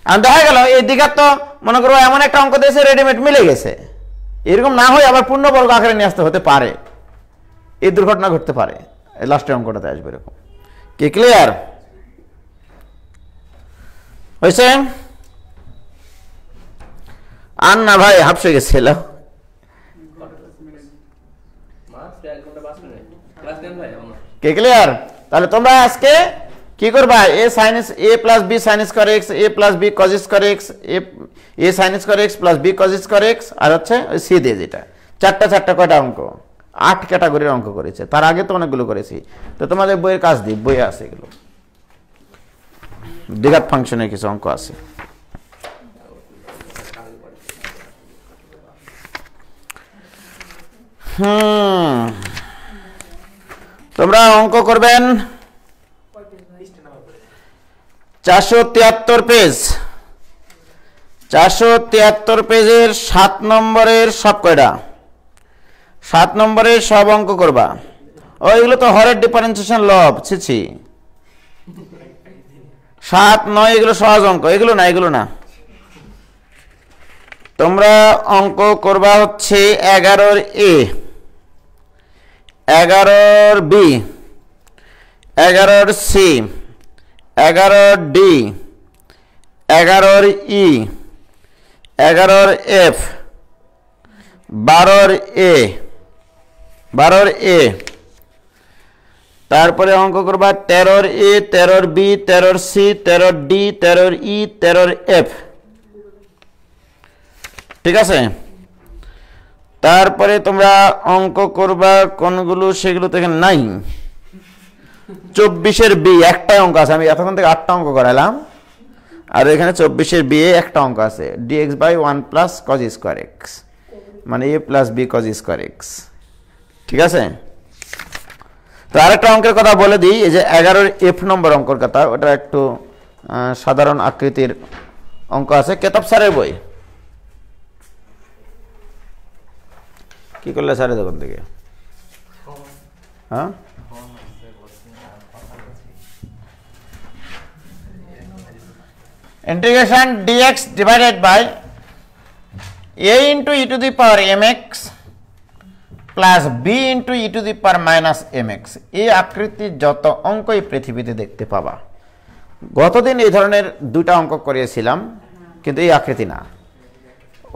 Speaker 2: আর দেখা গেল এই দ্বিঘাত তো মনে করো এমন একটা অঙ্ক দিয়েছে রেডিমেড মিলে গেছে, এরকম না হয়ে আবার পূর্ণবর্গ আকারে নিয়ে আসতে হতে পারে, এই দুর্ঘটনা ঘটতে পারে। লাস্টের অঙ্কটাতে আসবে এরকম। কি ক্লিয়ার? হয়েছে? আর না ভাই, হাফসে গেছিল। কি ক্লিয়ার? তাহলে তোমরা আজকে কি করবা? a plus b sine square x, a plus b cause square x, a sine square x plus b cause square x, আর হচ্ছে ওই c দিয়ে যেটা চারটা কয়টা অঙ্ক, 8 ক্যাটাগরির অঙ্ক করেছে। তার আগে তো অনেকগুলো করেছি। তো তোমাদের বইয়ের কাজ দিই, বইয়ে আছে এগুলো, দ্বিঘাত ফাংশনের কিছু অঙ্ক আছে। তোমরা অঙ্ক করবেন 473 পেজ, 473 পেজের 7 নম্বরের সব কয়টা, 7 নম্বরের সব অঙ্ক করবা। ওইগুলো তো হরের ডিফারেন্সিয়েশন লব, ছি 7, 9 এগুলো সহজ অঙ্ক, এগুলো না, এগুলো না। তোমরা অঙ্ক করবা হচ্ছে 11 এ, 11 বি, 11 সি, 11 ডি, 11 ই, 11 এফ, 12 এ, 12 এ। তারপরে অঙ্ক করবা 13 এ, 13 বি, 13 সি, 13 ডি, 13 ই, 13 এফ। ঠিক আছে? তারপরে তোমরা অঙ্ক করবা কোনগুলো, সেগুলো তো এখানে নাই। 24 বি একটাই অঙ্ক আছে, আমি এতক্ষণ থেকে 8টা অঙ্ক করালাম, আর এখানে 24 বি একটা অঙ্ক আছে, dx/1 plus cos square x, মানে a plus B cos square x. ঠিক আছে? তো আরেকটা অঙ্কের কথা বলে দিই, এই যে 11 এফ নম্বর অঙ্কের কথা, ওটা একটু সাধারণ আকৃতির অঙ্ক আছে, কেতাব স্যারের বই। কি করলে স্যার তখন থেকে? হ্যাঁ, integration dx divided by a into e to the power mx plus b into e to the power minus mx। এই আকৃতির যত অঙ্কই পৃথিবীতে দেখতে পাবা। গতদিন এই ধরনের দুটা অঙ্ক করিয়েছিলাম, কিন্তু এই আকৃতি না।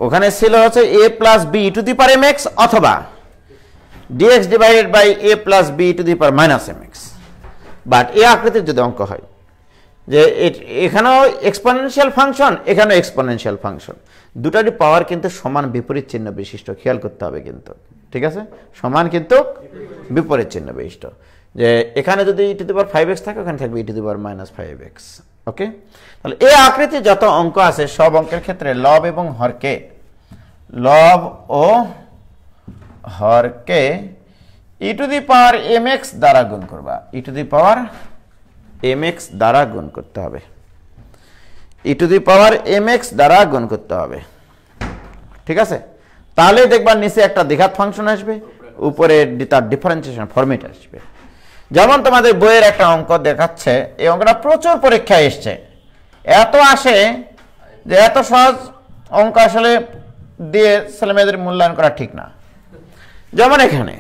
Speaker 2: ওখানে ছিল হচ্ছে a plus b e to the power mx অথবা dx divided by a plus b e to the power minus mx। But এই আকৃতির যদি অঙ্ক হয় যে এখানেও এক্সপোনেনশিয়াল ফাংশন, এখানেও এক্সপোনেনশিয়াল ফাংশন, দুটারই পাওয়ার কিন্তু সমান বিপরীত চিহ্ন বিশিষ্ট। খেয়াল করতে হবে কিন্তু, ঠিক আছে? সমান কিন্তু বিপরীত চিহ্ন বিশিষ্ট। যে এখানে যদি ই টু দি পাওয়ার 5x থাকে, ওখানে থাকবে ই to the power minus 5x। ওকে, তাহলে এই আকৃতির যত অঙ্ক আছে সব অঙ্কের ক্ষেত্রে লব এবং হরকে, লব ও হরকে ই টু দি পাওয়ার mx দ্বারা গুণ করবা। ই টু দি পাওয়ার mx দ্বারা গুণ করতে হবে। E to the power mx দ্বারা গুণ করতে হবে, ঠিক আছে? তাহলে দেখবা নিচে একটা দ্বিঘাত ফাংশন আসবে, উপরে তার ডিফারেন্সিয়েশন ফরম্যাট আসবে। যেমন তোমাদের বইয়ের একটা অঙ্ক দেখাচ্ছে, এই অঙ্কটা প্রচুর পরীক্ষায় এসছে। এত আসে যে এত সহজ অঙ্ক আসলে দিয়ে ছেলেমেয়েদের মূল্যায়ন করা ঠিক না। যেমন এখানে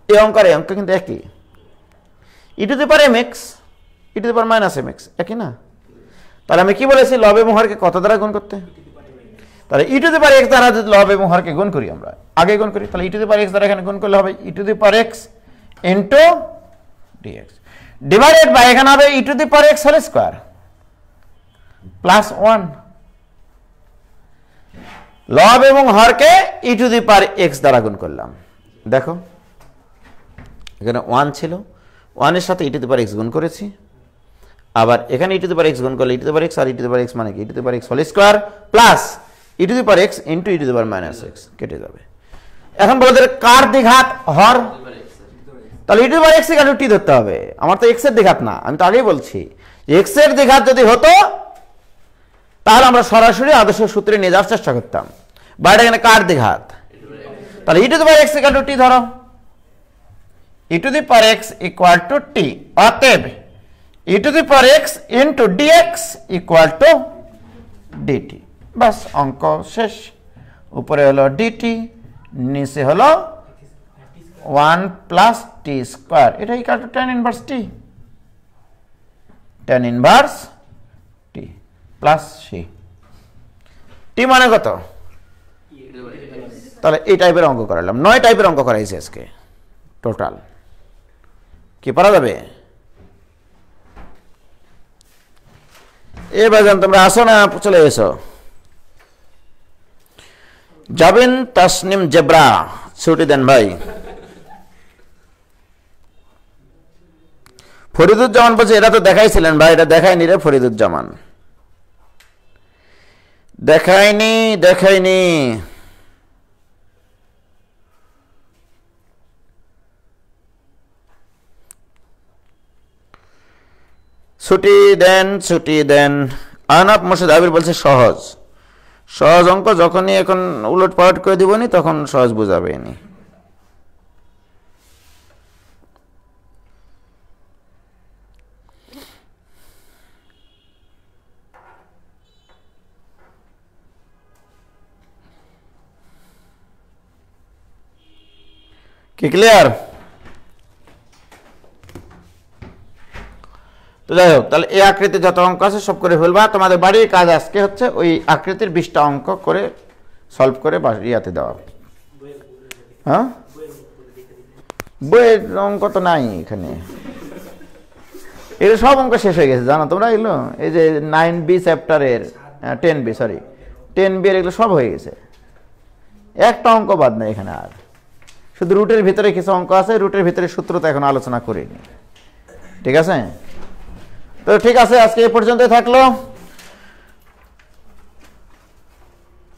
Speaker 2: এই অঙ্ক কিন্তু একই, e to the power mx e to the power minus mx, একই না? তাহলে আমি কি বলেছি, লব এবং হরকে কত দ্বারা গুণ করতে? তাহলে e to the power x দ্বারা যদি লব এবং হরকে গুণ করি, আমরা আগে গুণ করি, তাহলে e to the power x দ্বারা এখানে গুণ করলে হবে e to the power x into dx divided by এখানে হবে e to the power x whole square plus 1। লব এবং হরকে ই টু দি পাওয়ার x দ্বারা গুণ করলাম। দেখো এখানে 1 ছিল, 1 এর সাথে ই টু দি পাওয়ার x গুণ করেছি, আবার এখানে ই টু দি পাওয়ার x গুণ করলে e to the power x, আর e to the power x মানে কি, e to the power x whole square plus e to the power x into e to the power minus x, কেটে যাবে। এখন বলতে কার দ্বিঘাত? হর। তাহলে e to the power x equal to t ধরতে হবে। আমার তো x এর দ্বিঘাত না, আমি তো আগেই বলছি x এর দ্বিঘাত যদি হতো তাহলে আমরা সরাসরি আদর্শ সূত্রে নিয়ে যাওয়ার চেষ্টা করতাম। বাট এখানে কার দ্বিঘাত? তাহলে e to the power x equal to t ধরো, e to the power x equal to t. অতএব e to the power x into dx equal to dt। বাস, অঙ্ক শেষ। উপরে হলো dt, নিচে হলো 1 প্লাস টি স্কয়ার, এটা equal to tan inverse t, tan inverse t plus c. T মানে কত? তাহলে এই টাইপের অঙ্ক করালাম, 9 টাইপের অঙ্ক করাইছি আজকে টোটাল। কি পারা যাবে? এবার তোমরা আসো না, চলে এসো। যাবেন তাসনিম জেব্রা, ছুটি দেন ভাই। ফরিদুজ্জামান বলছে এটা তো দেখাইছিলেন ভাই, এটা দেখায়নি রে ফরিদুজ্জামান, দেখায়নি। ছুটি দেন। আনাপ মোর্শেদ আবির বলছে সহজ অঙ্ক যখনই এখন উলট পালট করে দিবনি তখন সহজ বুঝাবে নি। কি ক্লিয়ার? তো যাই হোক, তাহলে এই আকৃতির যত অঙ্ক আছে সব করে ফেলবা। তোমাদের বাড়ির কাজ আজকে হচ্ছে ওই আকৃতির 20টা অঙ্ক করে সলভ করে ইয়াতে দেওয়া। হ্যাঁ, বইয়ের অঙ্ক তো নাই এখানে, এগুলো সব অঙ্ক শেষ হয়ে গেছে জানো তোমরা। এগুলো এই যে 9B চ্যাপ্টারের 10B এর এগুলো সব হয়ে গেছে, একটা অঙ্ক বাদ নেই এখানে। আর শুধু রুটের ভিতরে কিছু অঙ্ক আছে, রুটের ভিতরে সূত্র তো এখন আলোচনা করিনি, ঠিক আছে? তো ঠিক আছে, আজকে এই পর্যন্তই থাকলো।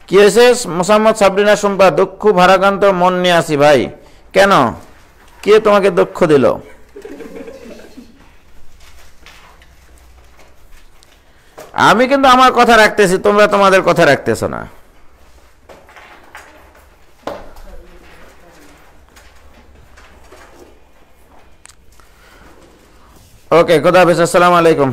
Speaker 2: কি হয়েছে? মোসাম্মদ সাবরিনা সুম্পা, দুঃখ ভারাক্রান্ত মন নিয়ে আসি ভাই। কেন? কে তোমাকে দুঃখ দিল? আমি কিন্তু আমার কথা রাখতেছি, তোমরা তোমাদের কথা রাখতেছো না। ওকে, খোদা হাফেজ, আসসালামু আলাইকুম।